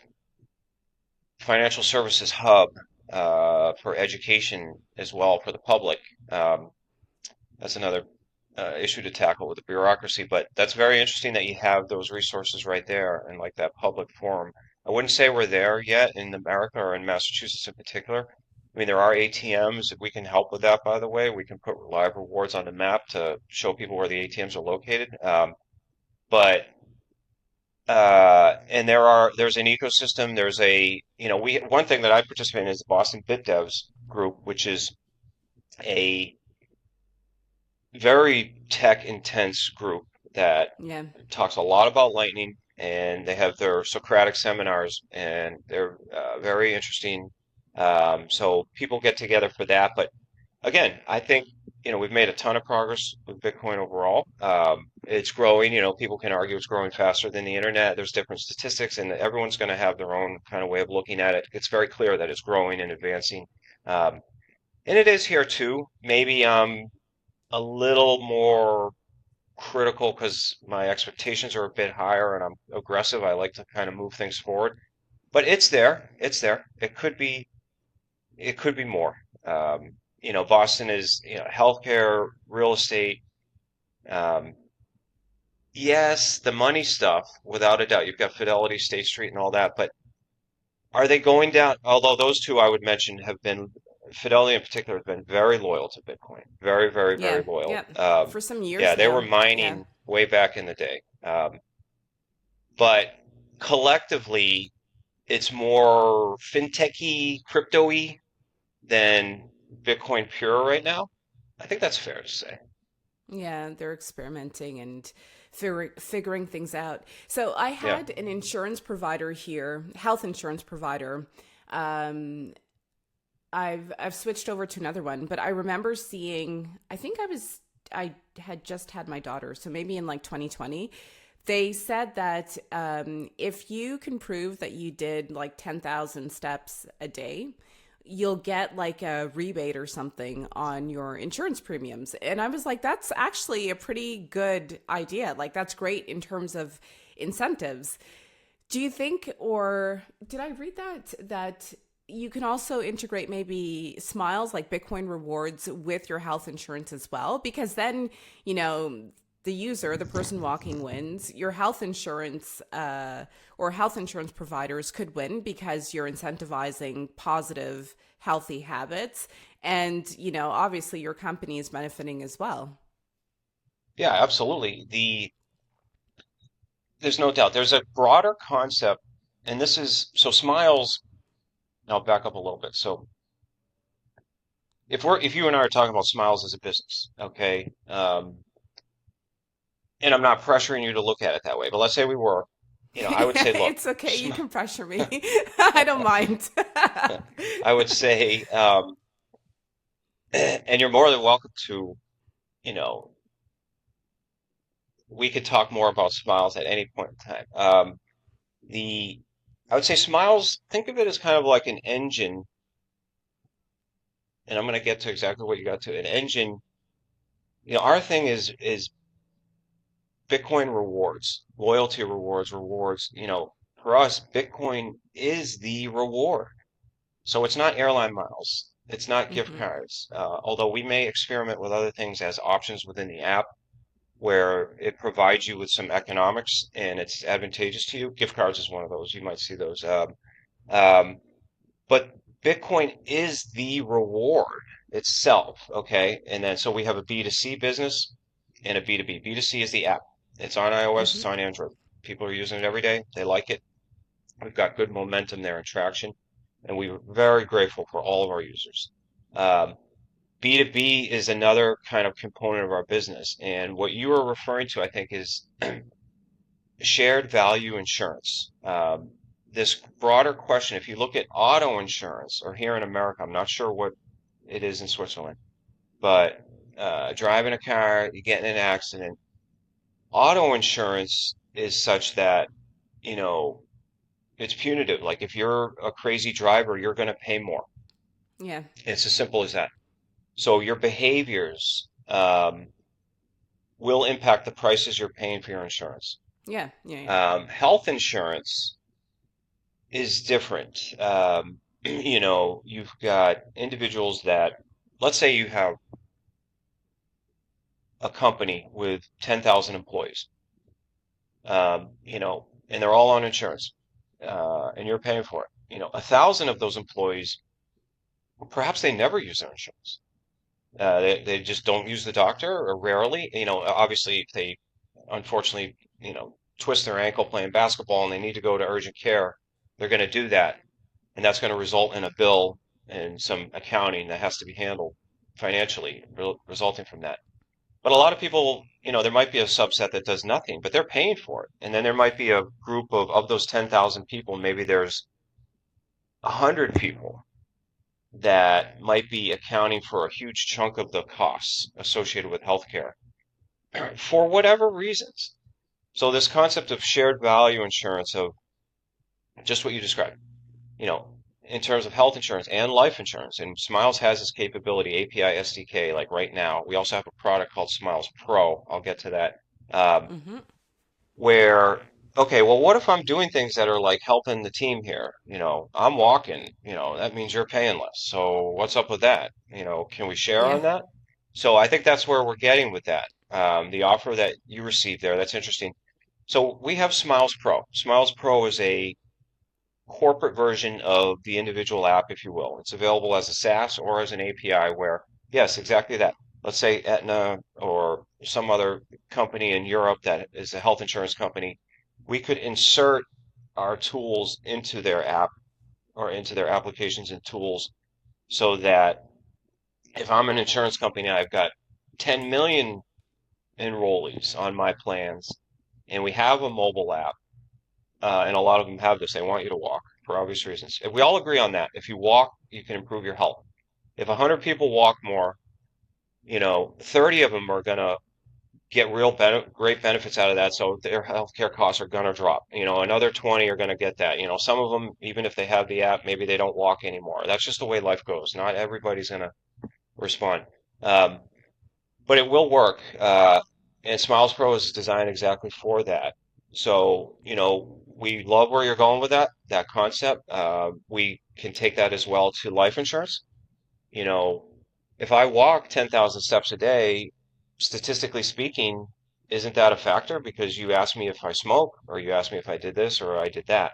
financial services hub for education as well for the public. Um, that's another issue to tackle with the bureaucracy, but that's very interesting that you have those resources right there and like that public forum. I wouldn't say we're there yet in America or in Massachusetts in particular. I mean, there are ATMs. We can help with that, by the way. We can put live rewards on the map to show people where the ATMs are located. But and there's an ecosystem. There's one thing that I participate in is the Boston Bit Devs group, which is a very tech intense group that Yeah. talks a lot about Lightning, and they have their Socratic seminars, and they're very interesting. So people get together for that. But again, I think we've made a ton of progress with Bitcoin overall. It's growing. People can argue it's growing faster than the internet. There's different statistics, and everyone's going to have their own kind of way of looking at it. It's very clear that it's growing and advancing. Um, and it is here too. Maybe I'm a little more critical because my expectations are a bit higher and I'm aggressive. I like to kind of move things forward. But it's there. It's there. It could be more. Boston is, healthcare, real estate. Um, yes, the money stuff, without a doubt. You've got Fidelity, State Street, and all that. But are they going down? Although those two I would mention have been, Fidelity in particular has been very loyal to Bitcoin. Very, very, very Yeah, loyal. yeah. For some Yeah, years they were now. Yeah. mining way back in the day. But collectively, it's more fintechy, crypto-y than Bitcoin pure right now. I think that's fair to say. Yeah, they're experimenting and figuring things out. So I Yeah. had an insurance provider here, health insurance provider. Um, I've switched over to another one, but I remember seeing. I had just had my daughter, so maybe in like 2020, they said that if you can prove that you did like 10,000 steps a day, you'll get like a rebate or something on your insurance premiums. And I was like, that's actually a pretty good idea. Like, that's great in terms of incentives. Do you think, or did I read that you can also integrate maybe smiles like Bitcoin rewards with your health insurance as well? Because then, you know, the user, the person walking wins. Your health insurance or health insurance providers could win because you're incentivizing positive, healthy habits. And, you know, obviously your company is benefiting as well. Yeah, absolutely. There's no doubt. There's a broader concept, and this is so smiles. I'll back up a little bit. So if you and I are talking about smiles as a business, okay, and I'm not pressuring you to look at it that way, but let's say we were, I would say, look, It's okay. sm You can pressure me. I don't mind. I would say, and you're more than welcome to, you know, we could talk more about smiles at any point in time. The I would say smiles, think of it as kind of like an engine, and I'm going to get to exactly what you got to. An engine, our thing is Bitcoin rewards, loyalty rewards, rewards. For us, Bitcoin is the reward. So it's not airline miles. It's not gift Hmm. cards. Although we may experiment with other things as options within the app where it provides you with some economics and it's advantageous to you. Gift cards is one of those. You might see those. Um, But Bitcoin is the reward itself, okay? And then so we have a B2C business and a B2B. B2C is the app. It's on iOS, it's Hmm. on Android. People are using it every day. They like it. We've got good momentum there and traction, and we're very grateful for all of our users. Um, B2B is another kind of component of our business. And what you are referring to, I think, is shared value insurance. This broader question, if you look at auto insurance, or here in America, I'm not sure what it is in Switzerland, but driving a car, you get in an accident, auto insurance is such that, you know, it's punitive. Like if you're a crazy driver, you're going to pay more. Yeah. It's as simple as that. So your behaviors will impact the prices you're paying for your insurance. Yeah. Yeah. Yeah. Health insurance is different. You've got individuals that, let's say you have a company with 10,000 employees, and they're all on insurance, and you're paying for it. 1,000 of those employees, perhaps they never use their insurance. They just don't use the doctor or rarely. Obviously, if they unfortunately, twist their ankle playing basketball and they need to go to urgent care, they're going to do that. And that's going to result in a bill and some accounting that has to be handled financially resulting from that. But a lot of people, there might be a subset that does nothing, but they're paying for it. And then there might be a group of those 10,000 people, maybe there's 100 people that might be accounting for a huge chunk of the costs associated with healthcare for whatever reasons. So this concept of shared value insurance of just what you described, you know, in terms of health insurance and life insurance, and Smiles has this capability, API SDK, like right now. We also have a product called Smiles Pro. I'll get to that. Um, Mm-hmm. where, okay, well, what if I'm doing things that are like helping the team here? I'm walking, that means you're paying less. So what's up with that? Can we share Yeah. on that? So I think that's where we're getting with that. The offer that you received there, that's interesting. So we have Smiles Pro. Smiles Pro is a corporate version of the individual app, if you will. It's available as a SaaS or as an API where, yes, exactly that. Let's say Aetna or some other company in Europe that is a health insurance company, we could insert our tools into their app or into their applications and tools so that if I'm an insurance company and I've got 10 million enrollees on my plans and we have a mobile app, and a lot of them have this. They want you to walk for obvious reasons. If we all agree on that, if you walk, you can improve your health. If 100 people walk more, 30 of them are going to get great benefits out of that. So their healthcare costs are going to drop. Another 20 are going to get that. Some of them, even if they have the app, maybe they don't walk anymore. That's just the way life goes. Not everybody's going to respond. Um, but it will work. And Smiles Pro is designed exactly for that. So, we love where you're going with that concept. We can take that as well to life insurance. You know, if I walk 10,000 steps a day, statistically speaking, isn't that a factor? Because you asked me if I smoke, or you asked me if I did this or I did that.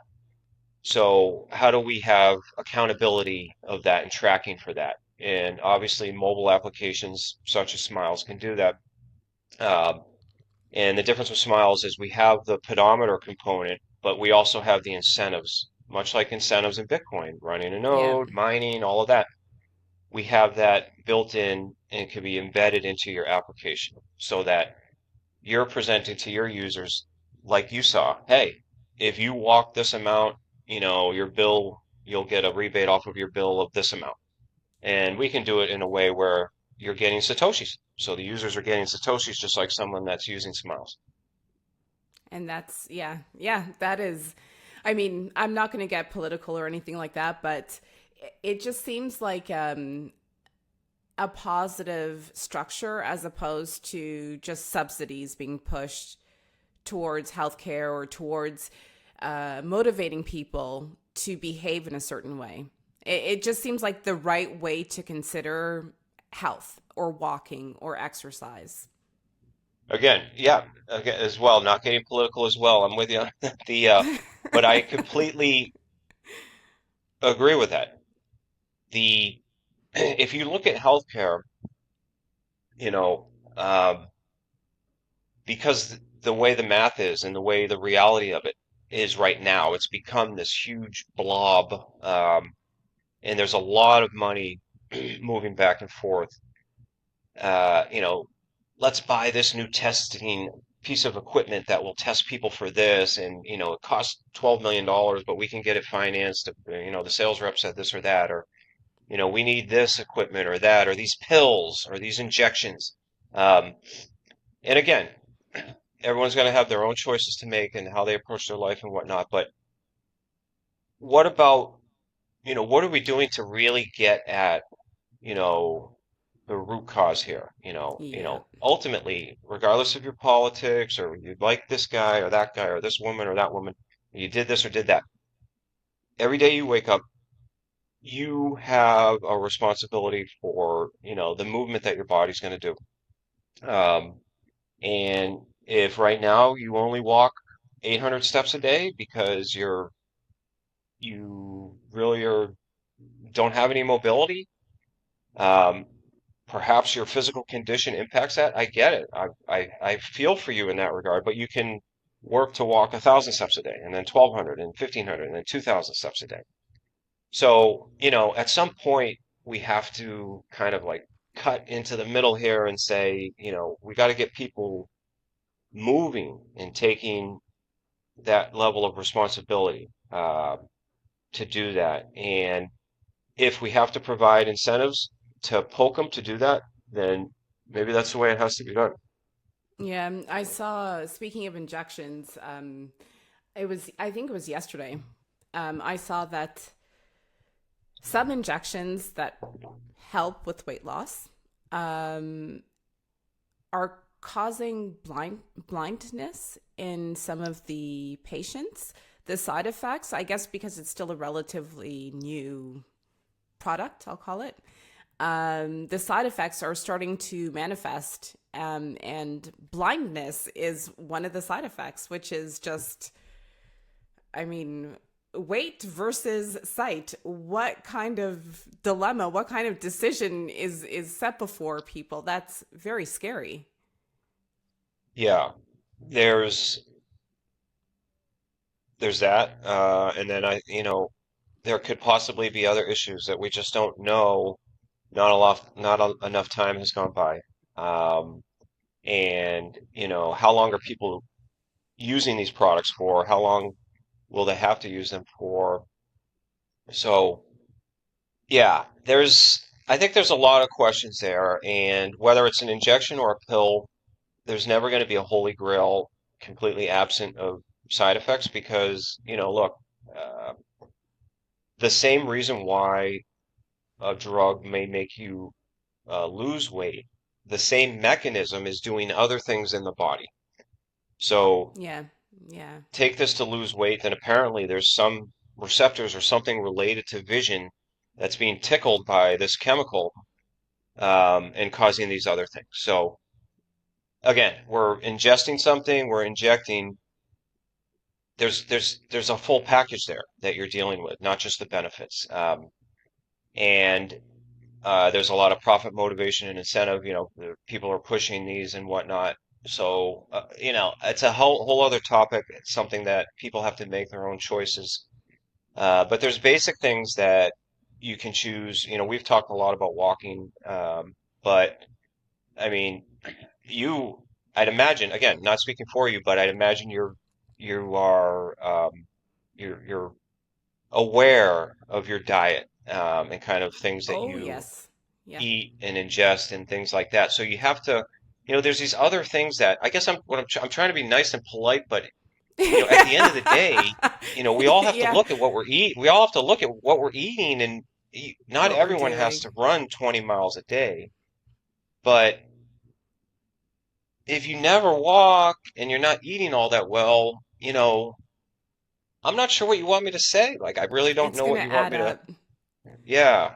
So, how do we have accountability of that and tracking for that? And obviously, mobile applications such as Smiles can do that. Um, and the difference with Smiles is we have the pedometer component, but we also have the incentives, much like incentives in Bitcoin, running a Yeah. node, mining, all of that. We have that built in and can be embedded into your application so that you're presenting to your users, like you saw, hey, if you walk this amount, your bill, you'll get a rebate off of your bill of this amount. And we can do it in a way where you're getting Satoshis. So the users are getting Satoshis just like someone that's using Smiles. And that's, yeah, yeah, that is, I mean, I'm not going to get political or anything like that, but it just seems like a positive structure as opposed to just subsidies being pushed towards healthcare or towards motivating people to behave in a certain way. It just seems like the right way to consider health or walking or exercise. Again, yeah, again, as well, not getting political as well. I'm with you on the but I completely agree with that. The if you look at healthcare, you know, um, because the way the math is and the way the reality of it is right now, it's become this huge blob, and there's a lot of money moving back and forth. uh, you know, let's buy this new testing piece of equipment that will test people for this, and it costs $12 million, but we can get it financed. The sales rep said this or that, or we need this equipment or that, or these pills or these injections. Um, and again, everyone's going to have their own choices to make and how they approach their life and whatnot. But what about, what are we doing to really get at you know, the root cause here. Yeah. Ultimately, regardless of your politics or you like this guy or that guy or this woman or that woman, you did this or did that. Every day you wake up, you have a responsibility for, the movement that your body's going to do. And if right now you only walk 800 steps a day because you really don't have any mobility, um, perhaps your physical condition impacts that. I get it. I feel for you in that regard, but you can work to walk 1,000 steps a day and then 1,200 and 1,500 and then 2,000 steps a day. So, at some point we have to kind of like cut into the middle here and say, we got to get people moving and taking that level of responsibility to do that. And if we have to provide incentives to poke them to do that, then maybe that's the way it has to be done. Yeah, I saw, speaking of injections, I think it was yesterday. I saw that some injections that help with weight loss um, are causing blindness in some of the patients. The side effects, I guess, because it's still a relatively new product, I'll call it. The side effects are starting to manifest, and blindness is one of the side effects, which is just, I mean, weight versus sight. What kind of dilemma, what kind of decision is set before people? That's very scary. Yeah, there's there's that, and then there could possibly be other issues that we just don't know. Enough time has gone by, and how long are people using these products for? How long will they have to use them for? So, yeah, I think there's a lot of questions there, and whether it's an injection or a pill, there's never going to be a holy grail completely absent of side effects because, look, uh, the same reason why a drug may make you lose weight, the same mechanism is doing other things in the body. So Yeah, yeah. take this to lose weight, then apparently there's some receptors or something related to vision that's being tickled by this chemical, and causing these other things. So again, we're ingesting something, we're injecting. There's a full package there that you're dealing with, not just the benefits. And there's a lot of profit motivation and incentive. People are pushing these and whatnot. So, it's a whole other topic. It's something that people have to make their own choices. But there's basic things that you can choose. We've talked a lot about walking, but I mean, I'd imagine, again, not speaking for you, but I'd imagine you are, you're aware of your diet, and kind of things that Oh, you yes. Yeah. eat and ingest and things like that. So you have to, there's these other things that I guess I'm trying to be nice and polite, but at the end of the day, we all have to Yeah. look at what we're eating. We all have to look at what we're eating, and not What we're everyone has doing. to run 20 miles a day. But if you never walk and you're not eating all that well, I'm not sure what you want me to say. Like, I really don't It's know going what to you want add me to. up. Yeah.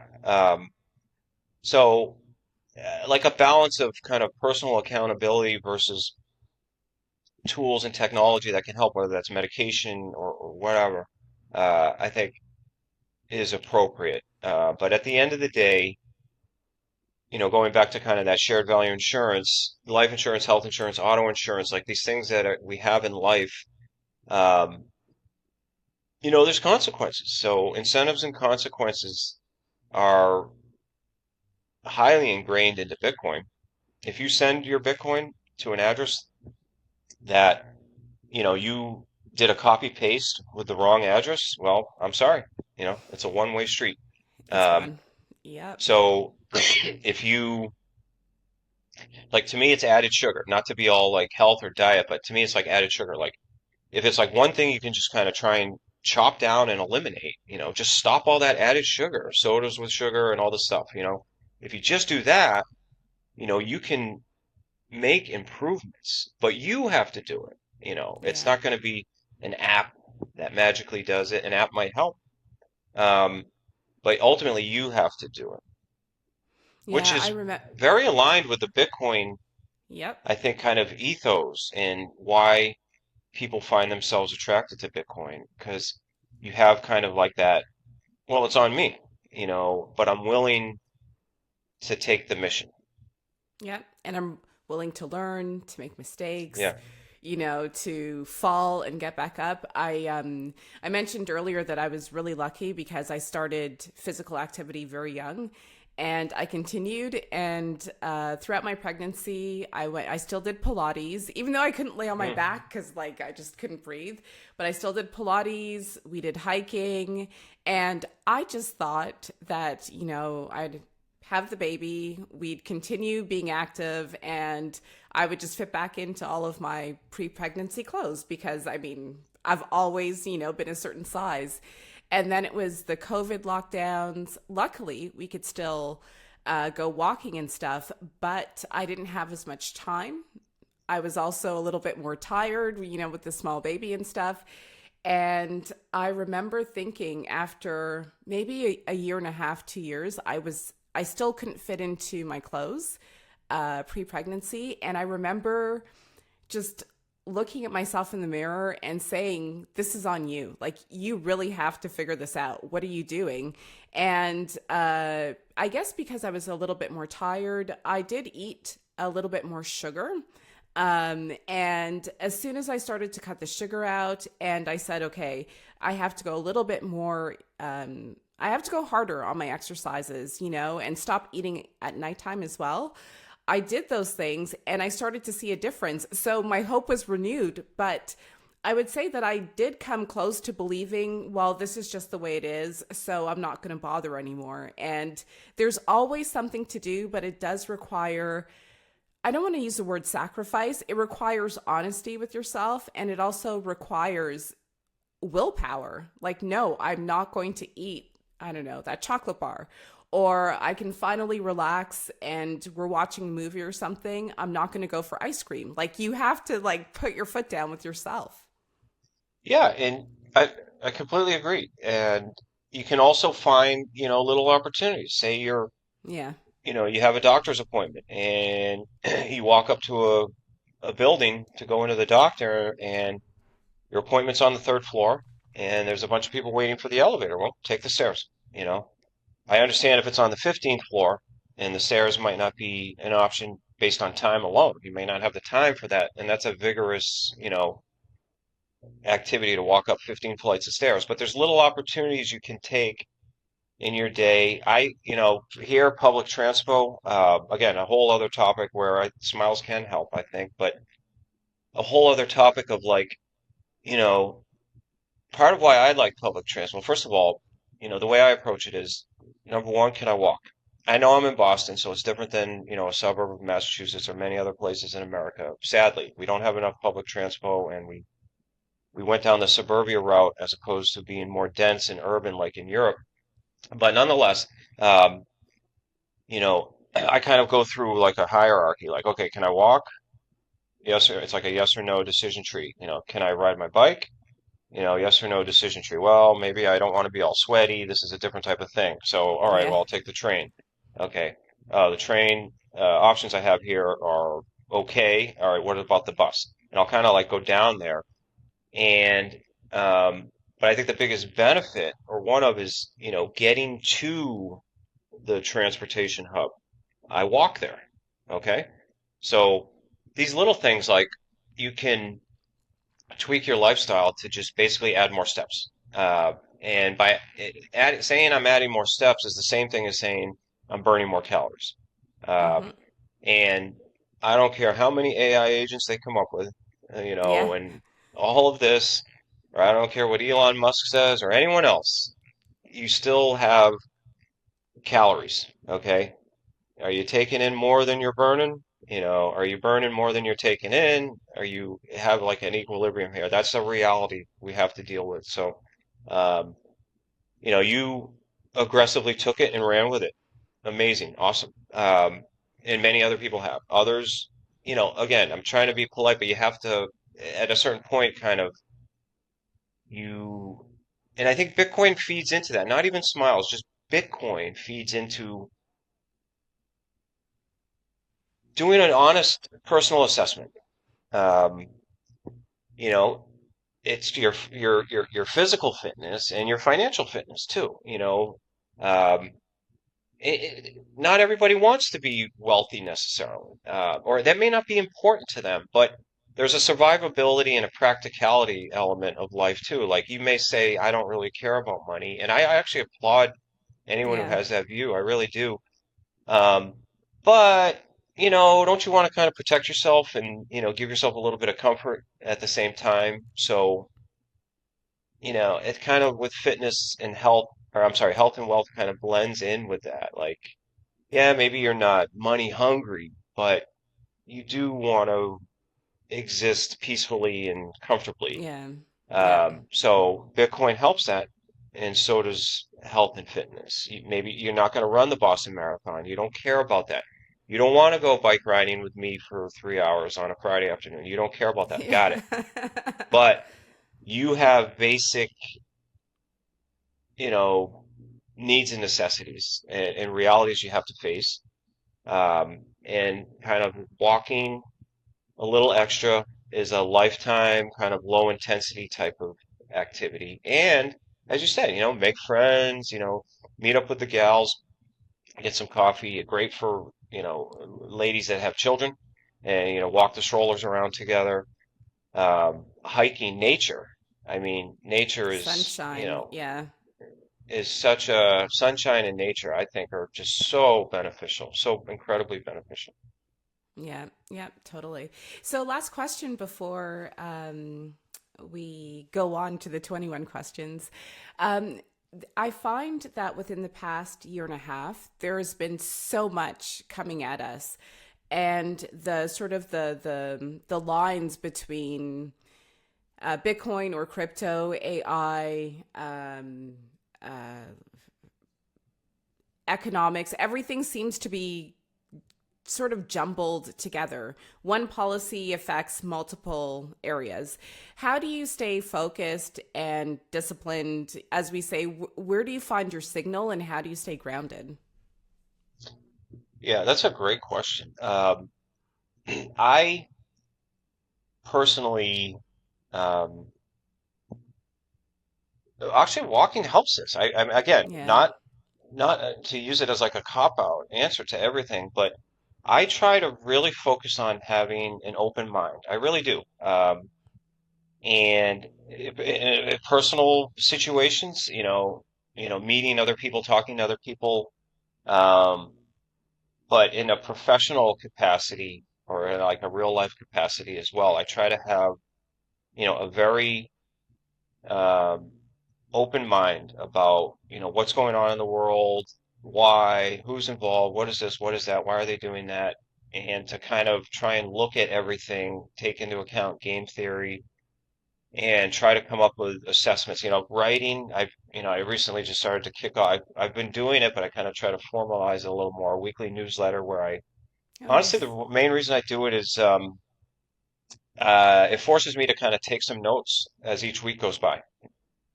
So, like a balance of kind of personal accountability versus tools and technology that can help, whether that's medication or whatever, I think is appropriate. But at the end of the day, going back to kind of that shared value insurance, life insurance, health insurance, auto insurance, like these things that we have in life, um, there's consequences. So incentives and consequences are highly ingrained into Bitcoin. If you send your Bitcoin to an address that, you did a copy paste with the wrong address, well, I'm sorry. It's a one-way street. It's Um, gone. Yep. so if you, like, to me, it's added sugar, not to be all like health or diet, but to me, it's like added sugar. Like, if it's like one thing you can just kind of try and chop down and eliminate, just stop all that added sugar, sodas with sugar and all this stuff. If you just do that, you can make improvements, but you have to do it. It's Yeah. not going to be an app that magically does it. An app might help, um, but ultimately you have to do it, which Yeah. I is remember. very aligned with the Bitcoin, Yep. I think, kind of ethos and why people find themselves attracted to Bitcoin because you have kind of like that, well, it's on me, but I'm willing to take the mission. Yeah. And I'm willing to learn, to make mistakes, Yeah. to fall and get back up. I mentioned earlier that I was really lucky because I started physical activity very young. And I continued, and throughout my pregnancy, I still did Pilates, even though I couldn't lay on my Mm. back because like I just couldn't breathe. But I still did Pilates. We did hiking, and I just thought that I'd have the baby, we'd continue being active, and I would just fit back into all of my pre-pregnancy clothes because I mean I've always been a certain size. And then it was the COVID lockdowns. Luckily, we could still go walking and stuff, but I didn't have as much time. I was also a little bit more tired, with the small baby and stuff. And I remember thinking after maybe a year and a half, 2 years, I still couldn't fit into my clothes pre-pregnancy. And I remember just looking at myself in the mirror and saying, this is on you. Like, you really have to figure this out. What are you doing? And I guess because I was a little bit more tired, I did eat a little bit more sugar. And as soon as I started to cut the sugar out, and I said, okay, I have to go a little bit more, I have to go harder on my exercises, and stop eating at nighttime as well. I did those things and I started to see a difference. So my hope was renewed, but I would say that I did come close to believing, well, this is just the way it is, so I'm not going to bother anymore. And there's always something to do, but it does require, I don't want to use the word sacrifice. It requires honesty with yourself, and it also requires willpower. Like, no, I'm not going to eat, I don't know, that chocolate bar. Or I can finally relax and we're watching a movie or something. I'm not going to go for ice cream. Like, you have to like put your foot down with yourself. Yeah, and I completely agree. And you can also find, little opportunities. Say Yeah. you have a doctor's appointment and you walk up to a building to go into the doctor and your appointment's on the third floor and there's a bunch of people waiting for the elevator. Well, take the stairs, you know. I understand if it's on the 15th floor and the stairs might not be an option based on time alone. You may not have the time for that, and that's a vigorous, activity to walk up 15 flights of stairs. But there's little opportunities you can take in your day. Here, public transpo, again, a whole other topic where smiles can help, I think, but a whole other topic of like, you know, part of why I like public transport, first of all, the way I approach it is number one, can I walk? I know I'm in Boston, so it's different than, a suburb of Massachusetts or many other places in America. Sadly, we don't have enough public transpo, and we went down the suburbia route as opposed to being more dense and urban like in Europe. But nonetheless, I kind of go through like a hierarchy, like, okay, can I walk? Yes, or it's like a yes or no decision tree. Can I ride my bike? Yes or no decision tree. Well, maybe I don't want to be all sweaty. This is a different type of thing. So, all right, Yeah. well, I'll take the train. Okay. The train options I have here are okay. All right, what about the bus? And I'll kind of like go down there. And, but I think the biggest benefit, or one of, is, getting to the transportation hub. I walk there. Okay. So these little things like you can tweak your lifestyle to just basically add more steps. And by saying I'm adding more steps is the same thing as saying I'm burning more calories. Uh, Hmm. and I don't care how many AI agents they come up with, Yeah. and all of this, or I don't care what Elon Musk says or anyone else, you still have calories, okay? Are you taking in more than you're burning? Are you burning more than you're taking in? Are you have like an equilibrium here? That's a reality we have to deal with. So, um, you aggressively took it and ran with it. Amazing, awesome. And many other people have. Others, again, I'm trying to be polite, but you have to, at a certain point, kind of you, and I think Bitcoin feeds into that. Not even Smiles, just Bitcoin feeds into doing an honest personal assessment. Um, you know, it's your physical fitness and your financial fitness too. Um, not everybody wants to be wealthy necessarily, or that may not be important to them, but there's a survivability and a practicality element of life too. Like you may say, I don't really care about money, and I actually applaud anyone who Yeah. has that view. I really do. Um, but don't you want to kind of protect yourself and give yourself a little bit of comfort at the same time? So, it kind of with fitness and health, or I'm sorry, health and wealth kind of blends in with that. Like, yeah, maybe you're not money hungry, but you do want to exist peacefully and comfortably. Yeah. Yeah. So Bitcoin helps that, and so does health and fitness. Maybe you're not going to run the Boston Marathon. You don't care about that. You don't want to go bike riding with me for 3 hours on a Friday afternoon. You don't care about that. Yeah. Got it. But you have basic, you know, needs and necessities and realities you have to face. And kind of walking a little extra is a lifetime kind of low intensity type of activity. And as you said, make friends, meet up with the gals, get some coffee. Great for, ladies that have children and, walk the strollers around together. Hiking nature. I mean, nature Sunshine. Yeah. is such a sunshine and nature, I think, are just so beneficial, so incredibly beneficial. Yeah. Yeah. Totally. So, last question before we go on to the 21 questions. Um, I find that within the past year and a half, there has been so much coming at us, and the sort of the lines between Bitcoin or crypto, AI, economics, everything seems to be sort of jumbled together. One policy affects multiple areas. How do you stay focused and disciplined? As we say, where do you find your signal and how do you stay grounded? Yeah, that's a great question. I personally, um, actually, walking helps us. Again, Yeah. not to use it as like a cop out answer to everything, but I try to really focus on having an open mind. I really do. And in personal situations, meeting other people, talking to other people, um, but in a professional capacity or in like a real life capacity as well, I try to have, a very um, open mind about, what's going on in the world, why, who's involved, what is this, what is that, why are they doing that, and to kind of try and look at everything, take into account game theory, and try to come up with assessments. Writing, I recently just started to kick off. I've been doing it, but I kind of try to formalize it a little more. A weekly newsletter where Oh, honestly, nice. the main reason I do it is it forces me to kind of take some notes as each week goes by.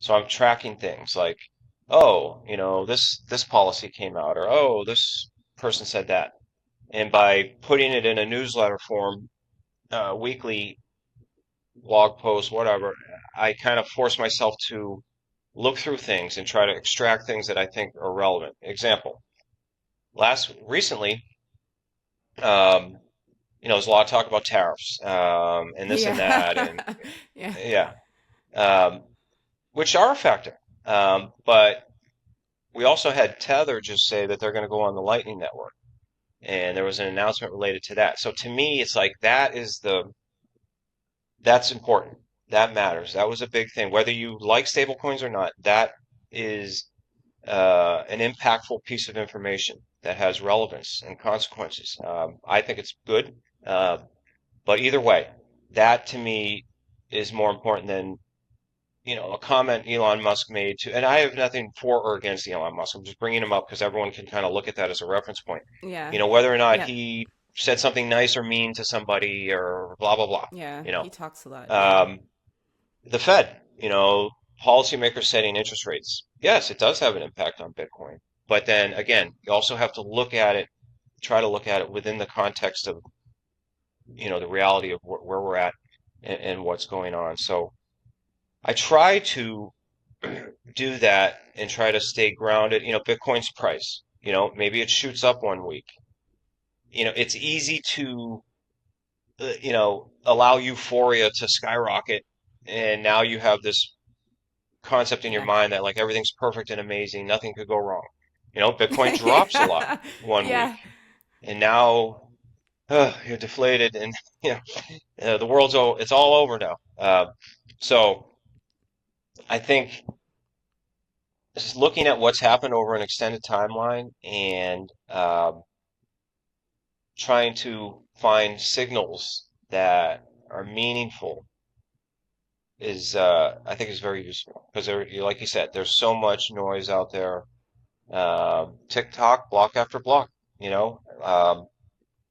So I'm tracking things like, oh, this policy came out, or oh, this person said that. And by putting it in a newsletter form, weekly blog post, whatever, I kind of force myself to look through things and try to extract things that I think are relevant. Example, last recently, um, there's a lot of talk about tariffs, and this and that, and Yeah. Yeah. yeah, um, which are a factor. But we also had Tether just say that they're going to go on the Lightning Network, and there was an announcement related to that. So to me, it's like that's important. That matters. That was a big thing. Whether you like stablecoins or not, that is an impactful piece of information that has relevance and consequences. I think it's good, uh, but either way, that to me is more important than a comment Elon Musk made to, and I have nothing for or against Elon Musk. I'm just bringing him up because everyone can kind of look at that as a reference point. Yeah. Whether or not Yeah. he said something nice or mean to somebody or blah blah blah. Yeah. You He know, talks a lot. Yeah. um, the Fed, policymakers setting interest rates. Yes, it does have an impact on Bitcoin. But then again, you also have to look at it, try to look at it within the context of, the reality of where we're at and what's going on. So I try to do that and try to stay grounded. Bitcoin's price, maybe it shoots up one week. It's easy to, allow euphoria to skyrocket. And now you have this concept in your Yeah. mind that like everything's perfect and amazing, nothing could go wrong. Bitcoin drops a lot one week, Yeah. and now you're deflated, and you the world's it's all over now. So I think just looking at what's happened over an extended timeline and trying to find signals that are meaningful is I think is very useful because like you said, there's so much noise out there. TikTok, block after block. You know,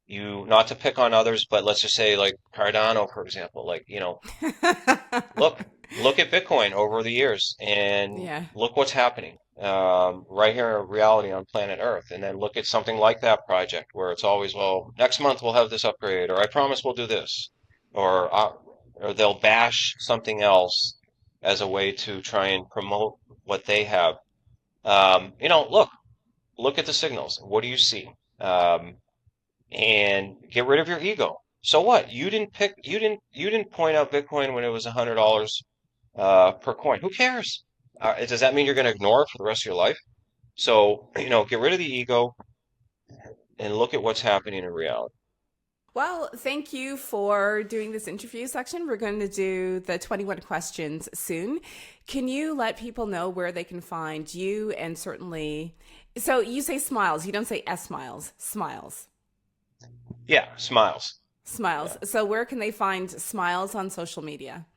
you not to pick on others, but let's just say like Cardano, for example. Like look look at Bitcoin over the years and Yeah. look what's happening right here in reality on planet Earth. And then look at something like that project where it's always, well, next month we'll have this upgrade, or I promise we'll do this, or they'll bash something else as a way to try and promote what they have. Look at the signals. What do you see? And get rid of your ego. So what? You didn't point out Bitcoin when it was $100 per coin. Who cares? Does that mean you're going to ignore it for the rest of your life? So, get rid of the ego and look at what's happening in reality. Well, thank you for doing this interview section. We're going to do the 21 questions soon. Can you let people know where they can find you and certainly, so you say smiles, you don't say smiles, smiles, Yeah, smiles. smiles. Yeah. So where can they find smiles on social media?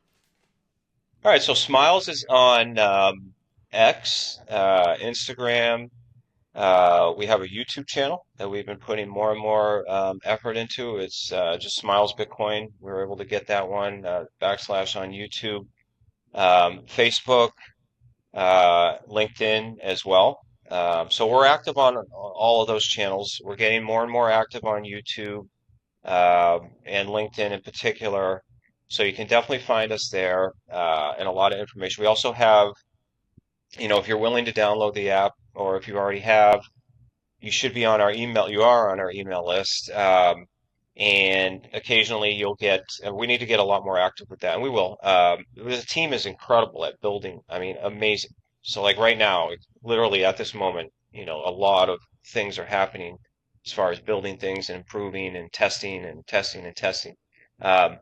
All right, so Smiles is on X, Instagram. We have a YouTube channel that we've been putting more and more effort into. It's just Smiles Bitcoin. We were able to get that one backslash on YouTube, Facebook, LinkedIn as well. So we're active on all of those channels. We're getting more and more active on YouTube and LinkedIn in particular. So you can definitely find us there and a lot of information. We also have, if you're willing to download the app or if you already have, you should be on our email. You are on our email list. And occasionally you'll get, and we need to get a lot more active with that, and we will. The team is incredible at building. I mean, amazing. So like right now, literally at this moment, a lot of things are happening as far as building things and improving and testing and testing and testing. Um,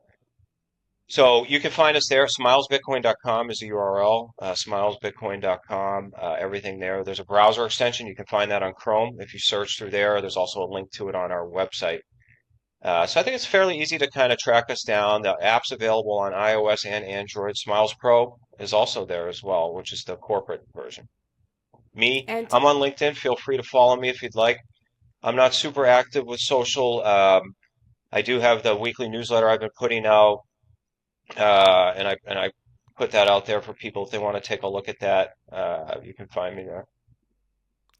so you can find us there. Smilesbitcoin.com is the URL. Smilesbitcoin.com, everything there. There's a browser extension. You can find that on Chrome if you search through there. There's also a link to it on our website. So I think it's fairly easy to kind of track us down. The app's available on iOS and Android. Smiles Pro is also there as well, which is the corporate version. Me, And I'm on LinkedIn. Feel free to follow me if you'd like. I'm not super active with social. I do have the weekly newsletter I've been putting out, and I put that out there for people if they want to take a look at that. You can find me there.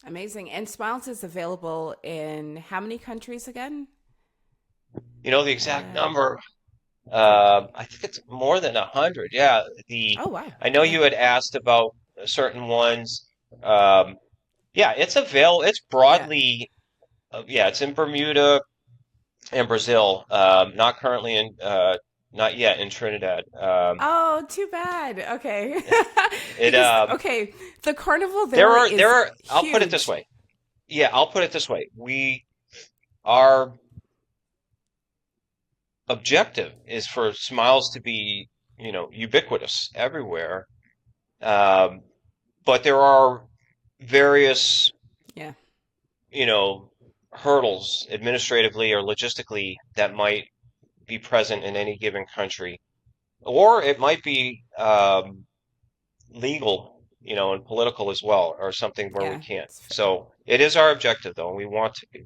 amazing. And Smiles is available in how many countries again? The exact Uh, number. yeah. I think it's more than 100. Yeah, the Oh, wow. I know Yeah. you had asked about certain ones. Um, yeah, it's available. It's Yeah. broadly, yeah, it's in Bermuda and Brazil. Not currently not yet in Trinidad. Oh, too bad. Okay. It Because, okay, the carnival there there are there is are. I'll put it this huge. way. Yeah, I'll put it this way. Our objective is for Smiles to be, ubiquitous everywhere. Um, but there are various, Yeah. you know, hurdles administratively or logistically that might be present in any given country, or it might be legal, and political as well, or something where we Yeah. can't. It's fair. So it is our objective, though, and we want to be.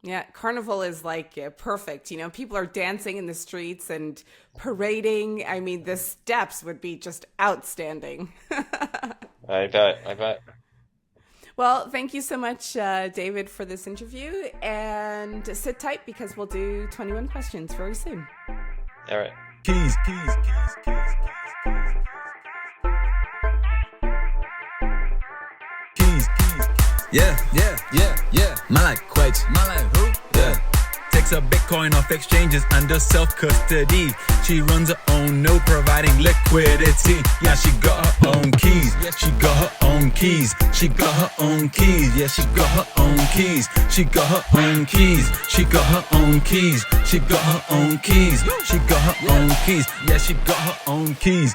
Yeah, carnival is like perfect. People are dancing in the streets and parading. I mean, the steps would be just outstanding. I bet. I bet. Well, thank you so much, David, for this interview. And sit tight because we'll do 21 questions very soon. All right. Keys, keys, keys, keys, keys, keys, keys. Yeah, yeah, yeah, yeah. Man like quite. Man like who? Yeah. takes her Bitcoin off exchanges under self-custody. She runs her own node, providing liquidity. Yeah, she got her own keys. She got her own keys. She got her own keys. Yeah, she got her own keys. She got her own keys. She got her own keys. She got her own keys. She got her own keys. Yeah, she got her own keys.